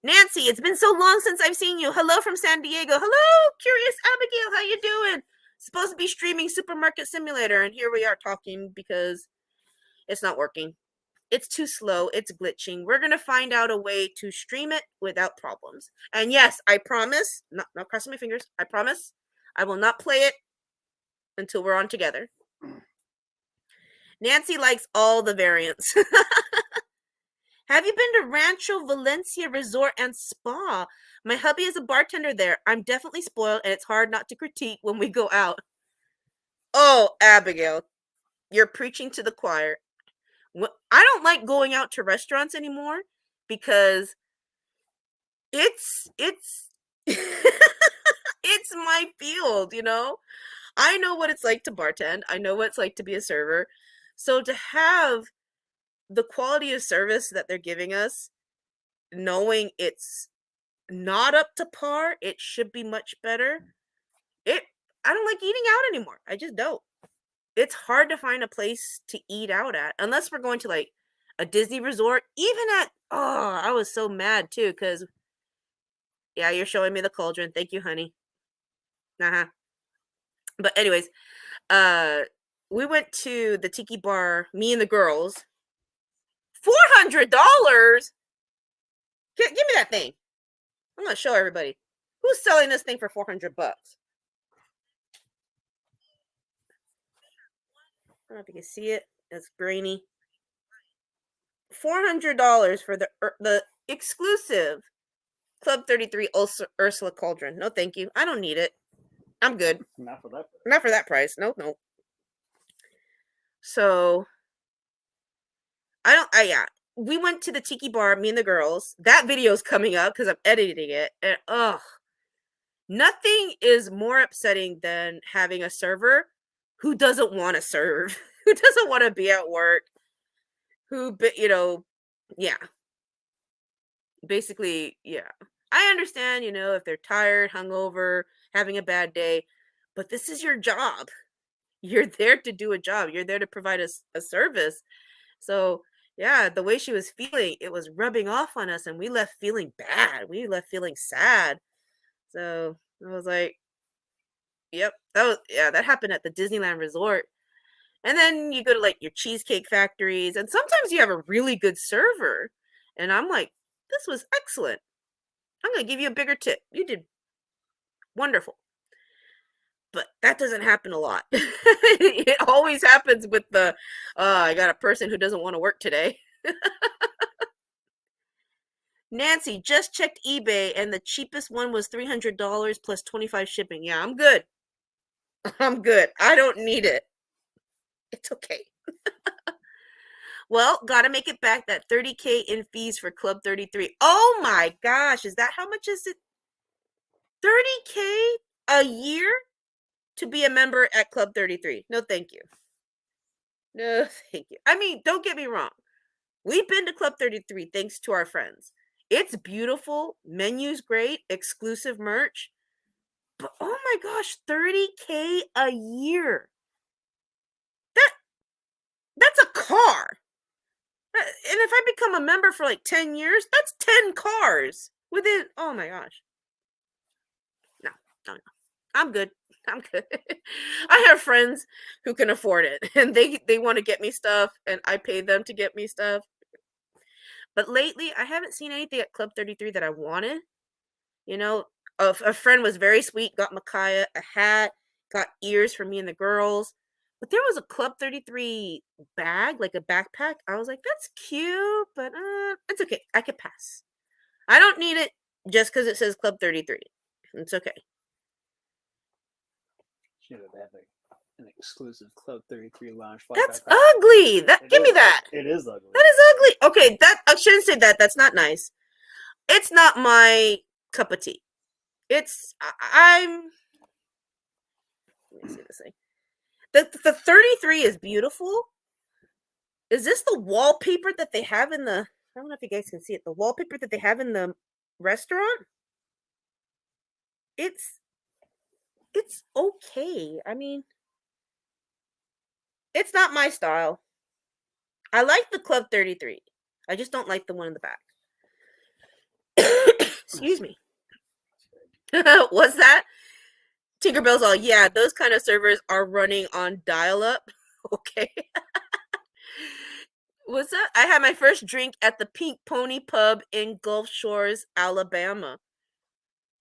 Nancy, it's been so long since I've seen you. Hello from San Diego. Hello, Curious Abigail. How you doing? Supposed to be streaming Supermarket Simulator, and here we are talking because it's not working. It's too slow. It's glitching. We're going to find out a way to stream it without problems. And yes, I promise, not crossing my fingers, I promise I will not play it until we're on together. Nancy likes all the variants. Have you been to Rancho Valencia Resort and Spa? My hubby is a bartender there. I'm definitely spoiled, and it's hard not to critique when we go out. Oh, Abigail, you're preaching to the choir. I don't like going out to restaurants anymore because it's it's my field, I know what it's like to bartend. I know what it's like to be a server. So to have the quality of service that they're giving us, knowing it's not up to par, it should be much better. I don't like eating out anymore. I just don't. It's hard to find a place to eat out at unless we're going to like a Disney resort. Even at, I was so mad too because, yeah, you're showing me the cauldron. Thank you, honey. But anyways, we went to the tiki bar, me and the girls. $400? Give me that thing. I'm gonna show everybody who's selling this thing for $400. I don't know if you can see it. It's grainy. $400 for the exclusive Club 33 Ursula cauldron. No, thank you. I don't need it. I'm good. Not for that price. Not for that price. No. So yeah. We went to the tiki bar, me and the girls. That video's coming up because I'm editing it. And nothing is more upsetting than having a server who doesn't want to serve, who doesn't want to be at work, yeah. Basically, yeah. I understand, if they're tired, hungover, having a bad day, but this is your job. You're there to do a job. You're there to provide a service. So, yeah, the way she was feeling, it was rubbing off on us, and we left feeling bad. We left feeling sad. So I was like, yep, that happened at the Disneyland Resort. And then you go to like your cheesecake factories, and sometimes you have a really good server. And I'm like, this was excellent. I'm going to give you a bigger tip. You did wonderful. But that doesn't happen a lot. It always happens with I got a person who doesn't want to work today. Nancy just checked eBay and the cheapest one was $300 plus 25 shipping. Yeah, I'm good. I'm good. I don't need it. It's okay. Well, gotta make it back that 30K in fees for Club 33. Oh my gosh, is that how much is it? 30K a year to be a member at Club 33? No, thank you. No, thank you. I mean, don't get me wrong. We've been to Club 33 thanks to our friends. It's beautiful, menu's great, exclusive merch. But oh my gosh, 30K a year. That's a car. And if I become a member for like 10 years, that's 10 cars within. Oh my gosh. No. I'm good. I'm good. I have friends who can afford it, and they want to get me stuff, and I pay them to get me stuff. But lately, I haven't seen anything at Club 33 that I wanted. A friend was very sweet, got Micaiah a hat, got ears for me and the girls. But there was a Club 33 bag, like a backpack. I was like, that's cute, but it's okay. I could pass. I don't need it just because it says Club 33. It's okay. Should have had an exclusive Club 33 lounge. That's ugly. Give me that. It is ugly. That is ugly. Okay, I shouldn't say that. That's not nice. It's not my cup of tea. I'm. Let me see this thing. The 33 is beautiful. Is this the wallpaper that they have in the? I don't know if you guys can see it. The wallpaper that they have in the restaurant. It's okay. I mean, it's not my style. I like the Club 33. I just don't like the one in the back. Excuse me. What's that? Tinkerbell's all, yeah, those kind of servers are running on dial-up. Okay. What's that? I had my first drink at the Pink Pony Pub in Gulf Shores, Alabama.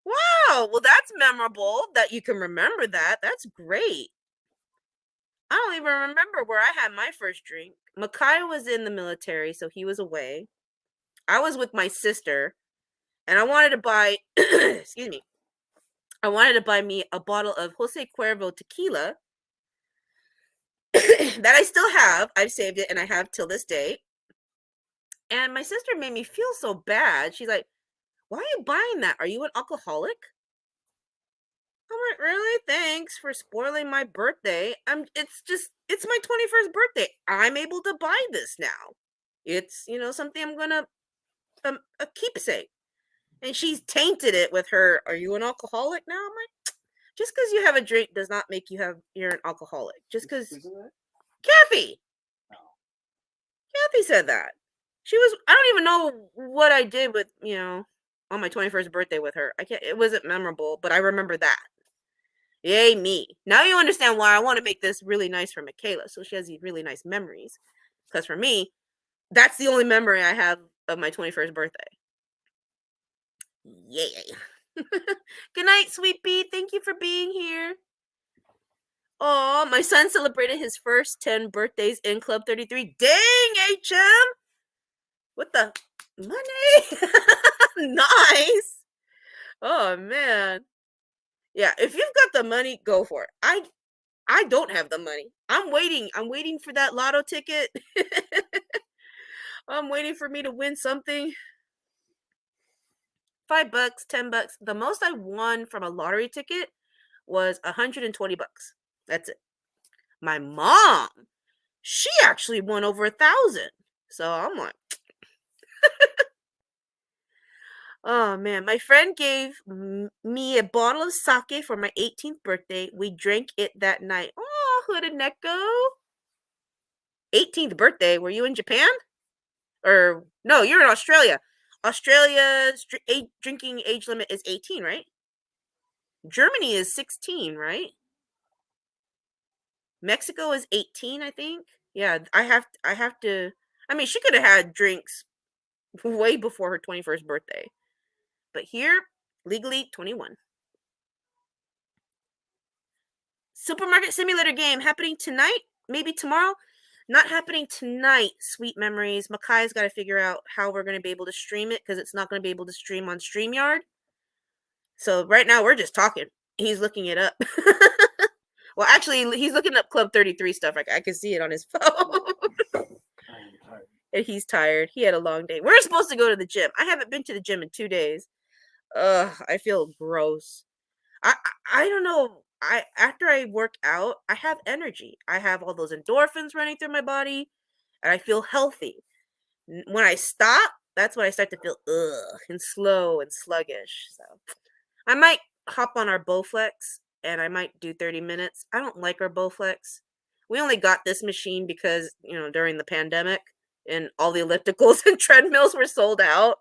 Wow, well, that's memorable that you can remember that. That's great. I don't even remember where I had my first drink. Micaiah was in the military, so he was away. I was with my sister, and I wanted to buy, excuse me, I wanted to buy me a bottle of Jose Cuervo tequila that I still have. I've saved it, and I have till this day. And my sister made me feel so bad. She's like, why are you buying that? Are you an alcoholic? I'm like, really? Thanks for spoiling my birthday. It's my 21st birthday. I'm able to buy this now. It's, something I'm going to, a keepsake. And she's tainted it with her, are you an alcoholic now? I'm like, just because you have a drink does not make you're an alcoholic. Just because. Kathy! Oh. Kathy said that. I don't even know what I did with, on my 21st birthday with her. It wasn't memorable, but I remember that. Yay, me. Now you understand why I want to make this really nice for Michaela, so she has these really nice memories. Because for me, that's the only memory I have of my 21st birthday. Yay. Good night, sweet pea. Thank you for being here. Oh, my son celebrated his first 10 birthdays in Club 33. Dang, HM! What the money? Nice. Oh man. Yeah, if you've got the money, go for it. I don't have the money. I'm waiting for that lotto ticket. I'm waiting for me to win something. $5, $10. The most I won from a lottery ticket was $120. That's it. My mom, she actually won over 1,000. So I'm like, Oh man, my friend gave me a bottle of sake for my 18th birthday. We drank it that night. Oh, Hooded Neko. 18th birthday. Were you in Japan? Or no, you're in Australia. Australia's drinking age limit is 18, right? Germany is 16, right? Mexico is 18, I think. Yeah, I have to. I mean, she could have had drinks way before her 21st birthday. But here, legally 21. Supermarket simulator game happening tonight, maybe tomorrow. Not happening tonight, sweet memories. Makai's got to figure out how we're going to be able to stream it because it's not going to be able to stream on StreamYard. So right now we're just talking. He's looking it up. Well, actually, he's looking up Club 33 stuff. I can see it on his phone. And he's tired. He had a long day. We're supposed to go to the gym. I haven't been to the gym in 2 days. Ugh, I feel gross. I don't know. After I work out, I have energy. I have all those endorphins running through my body, and I feel healthy. When I stop, that's when I start to feel and slow and sluggish. So I might hop on our Bowflex and I might do 30 minutes. I don't like our Bowflex. We only got this machine because, during the pandemic and all the ellipticals and treadmills were sold out.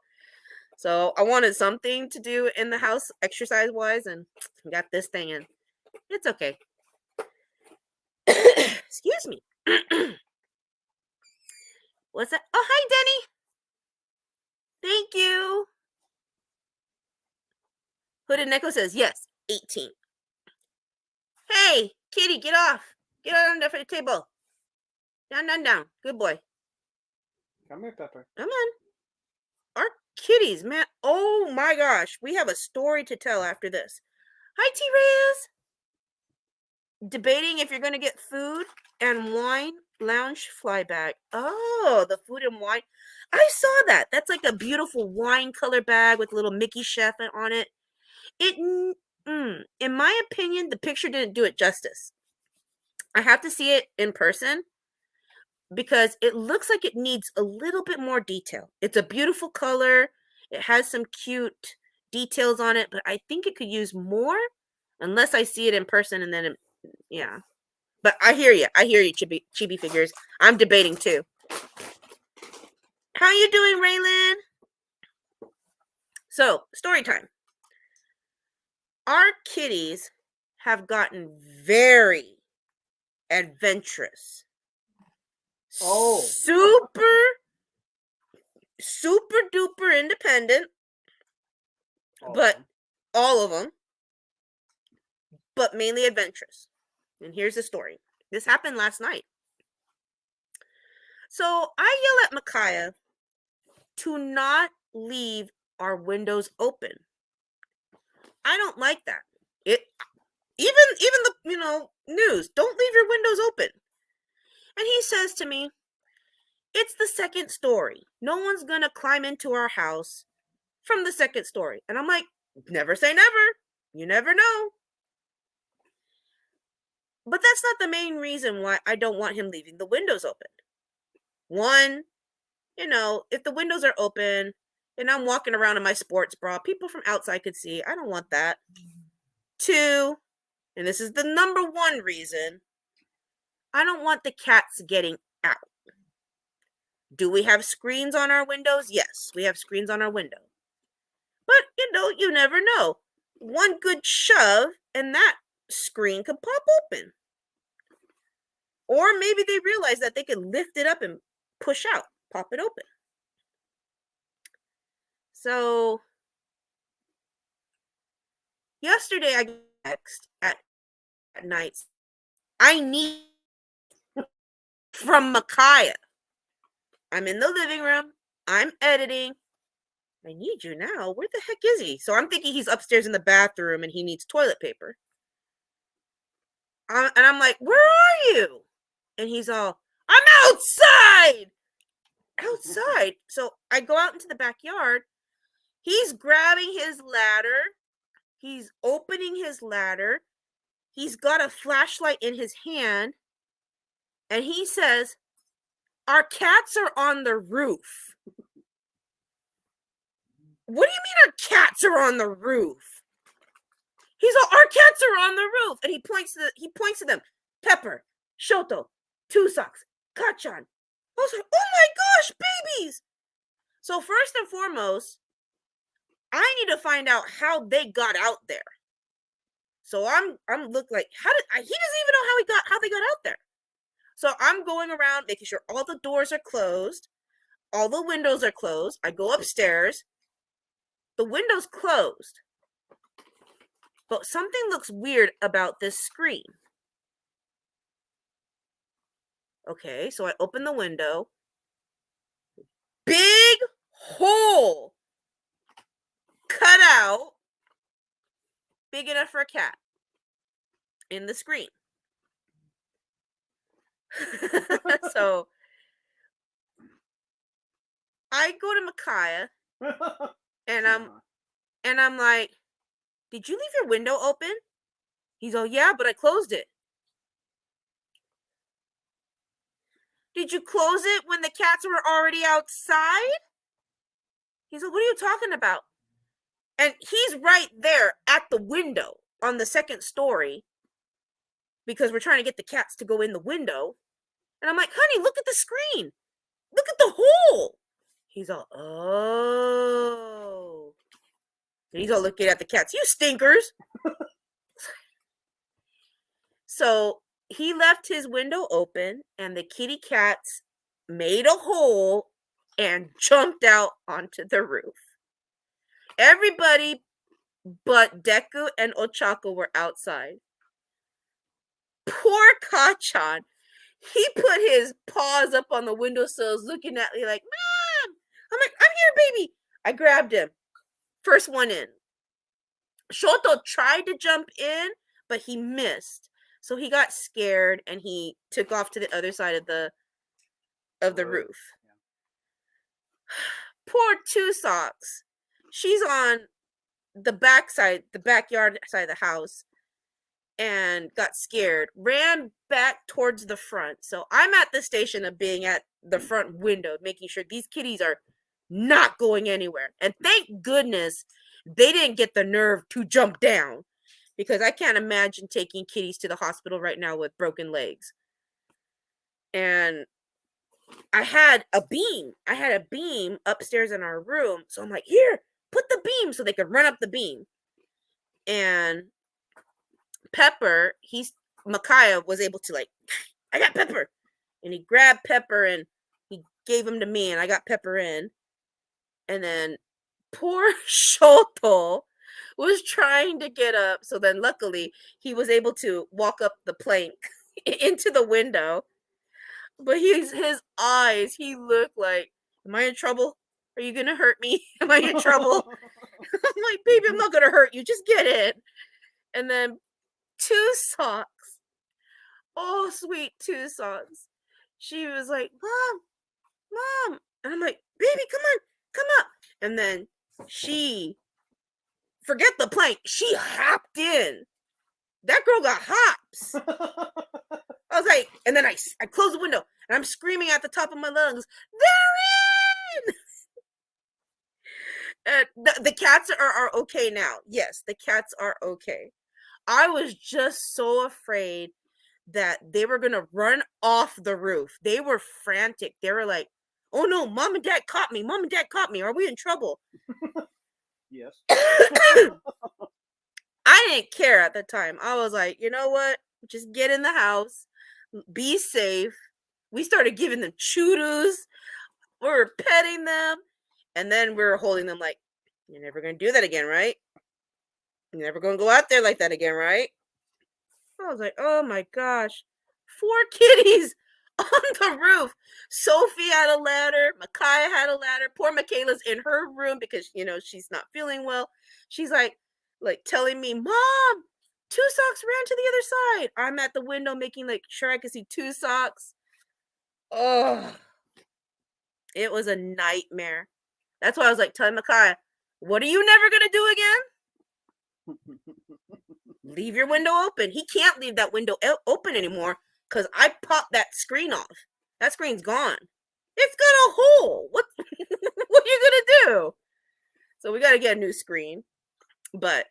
So I wanted something to do in the house exercise-wise and got this thing in. It's okay. Excuse me. What's that? Oh, hi, Denny. Thank you. Hooded Neko says, yes, 18. Hey, kitty, get off. Get on the table. Down, down, down. Good boy. Come here, Pepper. Come on. Our kitties, man. Oh my gosh. We have a story to tell after this. Hi, T-Reyes. Debating if you're going to get food and wine lounge fly bag. Oh, the food and wine. I saw that. That's like a beautiful wine color bag with a little Mickey Chef on it. In my opinion, the picture didn't do it justice. I have to see it in person because it looks like it needs a little bit more detail. It's a beautiful color. It has some cute details on it, but I think it could use more unless I see it in person and then, yeah. But I hear you. Chibi figures. I'm debating too. How you doing, Raylan? So, story time. Our kitties have gotten very adventurous. Oh. Super duper independent. All of them. But mainly adventurous. And here's the story. This happened last night. So I yell at Micaiah to not leave our windows open. I don't like that. Even the news, don't leave your windows open. And he says to me, it's the second story. No one's gonna climb into our house from the second story. And I'm like, never say never. You never know. But that's not the main reason why I don't want him leaving the windows open. One, if the windows are open and I'm walking around in my sports bra, people from outside could see. I don't want that. Two, and this is the number one reason, I don't want the cats getting out. Do we have screens on our windows? Yes, we have screens on our window. But, you never know. One good shove and that screen could pop open. Or maybe they realize that they can lift it up and push out, pop it open. So, yesterday I got a text at night. I need from Micaiah. I'm in the living room. I'm editing. I need you now. Where the heck is he? So I'm thinking he's upstairs in the bathroom and he needs toilet paper. And I'm like, where are you? And he's all, I'm outside. Outside. So I go out into the backyard. He's grabbing his ladder. He's opening his ladder. He's got a flashlight in his hand. And he says, our cats are on the roof. what do you mean our cats are on the roof? He's all, our cats are on the roof. And he points to them. Pepper, Shoto, Two Socks, Kachan. I was like, oh my gosh, babies. So first and foremost, I need to find out how they got out there. So I'm look like, he doesn't even know how they got out there. So I'm going around making sure all the doors are closed, all the windows are closed. I go upstairs. The window's closed. But something looks weird about this screen. Okay, so I open the window. Big hole cut out, big enough for a cat, in the screen. So I go to Micaiah and I'm like, did you leave your window open? He's all, yeah, but I closed it. Did you close it when the cats were already outside? He's like, what are you talking about? And he's right there at the window on the second story because we're trying to get the cats to go in the window. And I'm like, honey, look at the screen. Look at the hole. He's all, oh. And he's all looking at the cats. You stinkers. So he left his window open and the kitty cats made a hole and jumped out onto the roof. Everybody but Deku and Ochako were outside. Poor Kachan. He put his paws up on the windowsills looking at me like, Mom! I'm like, I'm here, baby. I grabbed him. First one in. Shoto tried to jump in, but he missed. So he got scared and he took off to the other side of the roof. Yeah. Poor Two Socks. She's on the backyard side of the house and got scared, ran back towards the front. So I'm at the station of being at the front window, making sure these kitties are not going anywhere. And thank goodness they didn't get the nerve to jump down, because I can't imagine taking kitties to the hospital right now with broken legs. And I had a beam upstairs in our room. So I'm like, here, put the beam, so they could run up the beam. And Pepper, Micaiah was able to, like, I got Pepper. And he grabbed Pepper and he gave him to me, and I got Pepper in. And then poor Shoto was trying to get up. So then luckily he was able to walk up the plank into the window. But his eyes, he looked like, am I in trouble? Are you going to hurt me? Am I in trouble? I'm like, baby, I'm not going to hurt you. Just get it. And then Two Socks. Oh, sweet Two Socks. She was like, Mom. And I'm like, baby, come up. And then forget the plank. She hopped in. That girl got hops. I was like, and then I closed the window and I'm screaming at the top of my lungs, they're in! The cats are okay now. Yes, the cats are okay. I was just so afraid that they were going to run off the roof. They were frantic. They were like, oh no, Mom and Dad caught me. Mom and Dad caught me. Are we in trouble? Yes. I didn't care at the time. I was like, you know what? Just get in the house. Be safe. We started giving them choo-doos. We were petting them. And then we were holding them like, you're never going to do that again, right? You're never going to go out there like that again, right? I was like, oh my gosh. 4 kitties on the roof. Sophie had a ladder. Micaiah had a ladder. Poor Michaela's in her room because, she's not feeling well. She's like telling me, Mom, Two Socks ran to the other side. I'm at the window making sure I could see Two Socks. Oh, it was a nightmare. That's why I was telling Micaiah, what are you never going to do again? Leave your window open. He can't leave that window open anymore because I popped that screen off. That screen's gone. It's got a hole. What are you going to do? So we got to get a new screen. But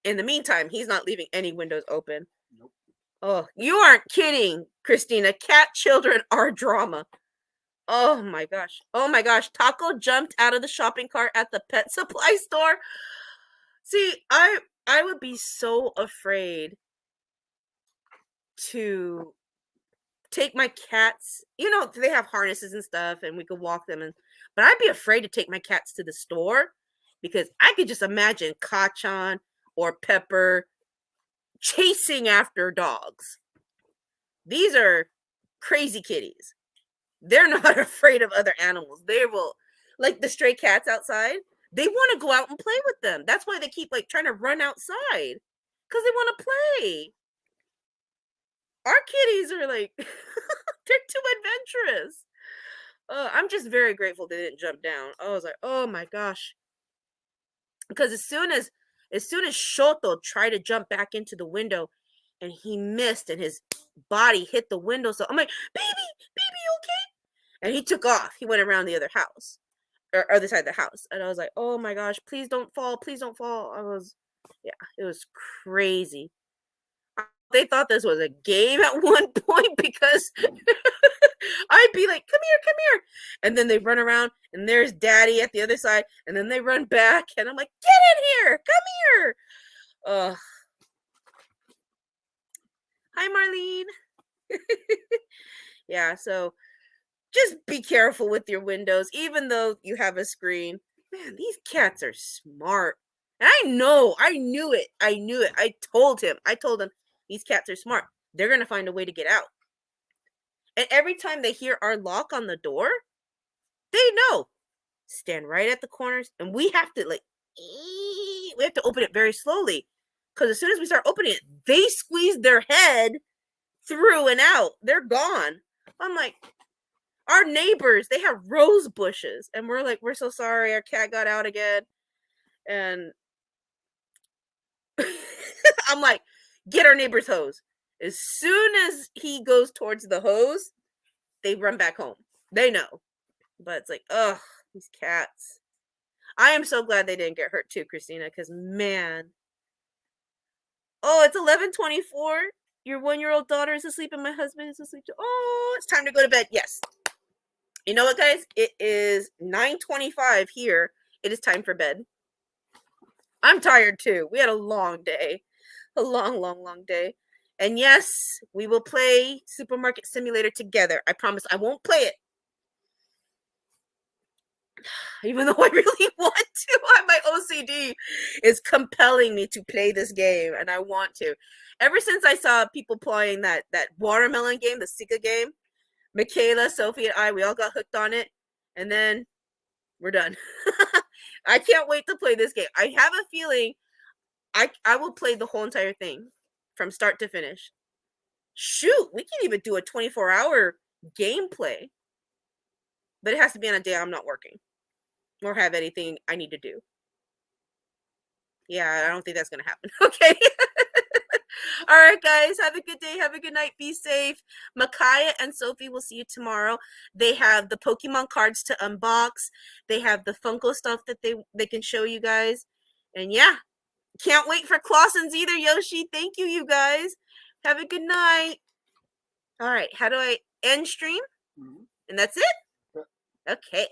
in the meantime, he's not leaving any windows open. Nope. Oh, you aren't kidding, Christina. Cat children are drama. Oh my gosh. Oh my gosh. Taco jumped out of the shopping cart at the pet supply store. See, I would be so afraid to take my cats. You know, they have harnesses and stuff and we could walk them, but I'd be afraid to take my cats to the store because I could just imagine Kachan or Pepper chasing after dogs. These are crazy kitties. They're not afraid of other animals. They will, like the stray cats outside, they want to go out and play with them. That's why they keep like trying to run outside because they want to play. Our kitties are like, they're too adventurous. I'm just very grateful they didn't jump down. I was like, oh my gosh. Because as soon as Shoto tried to jump back into the window and he missed and his body hit the window. So I'm like, baby, you okay? And he took off. He went around the other house or other side of the house. And I was like, oh my gosh, please don't fall. Please don't fall. It was crazy. They thought this was a game at one point because I'd be like, come here. And then they run around and there's daddy at the other side. And then they run back and I'm like, get in here. Come here. Hi, Marlene. Yeah, so just be careful with your windows, even though you have a screen. Man, these cats are smart. And I knew it. I told him, these cats are smart. They're going to find a way to get out. And every time they hear our lock on the door, they know. Stand right at the corners. And we have to open it very slowly. Because as soon as we start opening it, they squeeze their head through and out. They're gone. I'm like, our neighbors, they have rose bushes. And we're like, we're so sorry. Our cat got out again. And I'm like, get our neighbor's hose. As soon as he goes towards the hose, they run back home. They know. But it's like, ugh, these cats. I am so glad they didn't get hurt too, Christina, because man. Oh, it's 11:24. Your 1-year-old daughter is asleep and my husband is asleep too. Oh, it's time to go to bed. Yes. You know what, guys? It is 9:25 here. It is time for bed. I'm tired too. We had a long day. A long day. And yes, we will play Supermarket Simulator together. I promise I won't play it. Even though I really want to. My OCD is compelling me to play this game, and I want to. Ever since I saw people playing that watermelon game, the Sika game, Michaela, Sophie, and I, we all got hooked on it, and then we're done. I can't wait to play this game. I have a feeling I will play the whole entire thing from start to finish. Shoot, we can even do a 24-hour gameplay. But it has to be on a day I'm not working or have anything I need to do. Yeah, I don't think that's going to happen. Okay. All right, guys. Have a good day. Have a good night. Be safe. Micaiah and Sophie will see you tomorrow. They have the Pokemon cards to unbox. They have the Funko stuff that they can show you guys. And yeah, can't wait for Clausen's either, Yoshi. Thank you, you guys. Have a good night. All right. How do I end stream? Mhm. And that's it? Yep. Okay.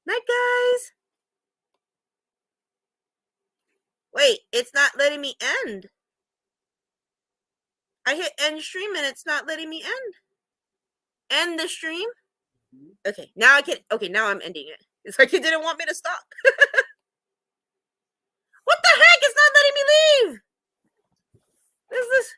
Night, guys. Wait, it's not letting me end. I hit end stream and it's not letting me end. End the stream? Mhm. Okay, now I can. Okay, now I'm ending it. It's like it didn't want me to stop. What the heck? It's not letting me leave. This is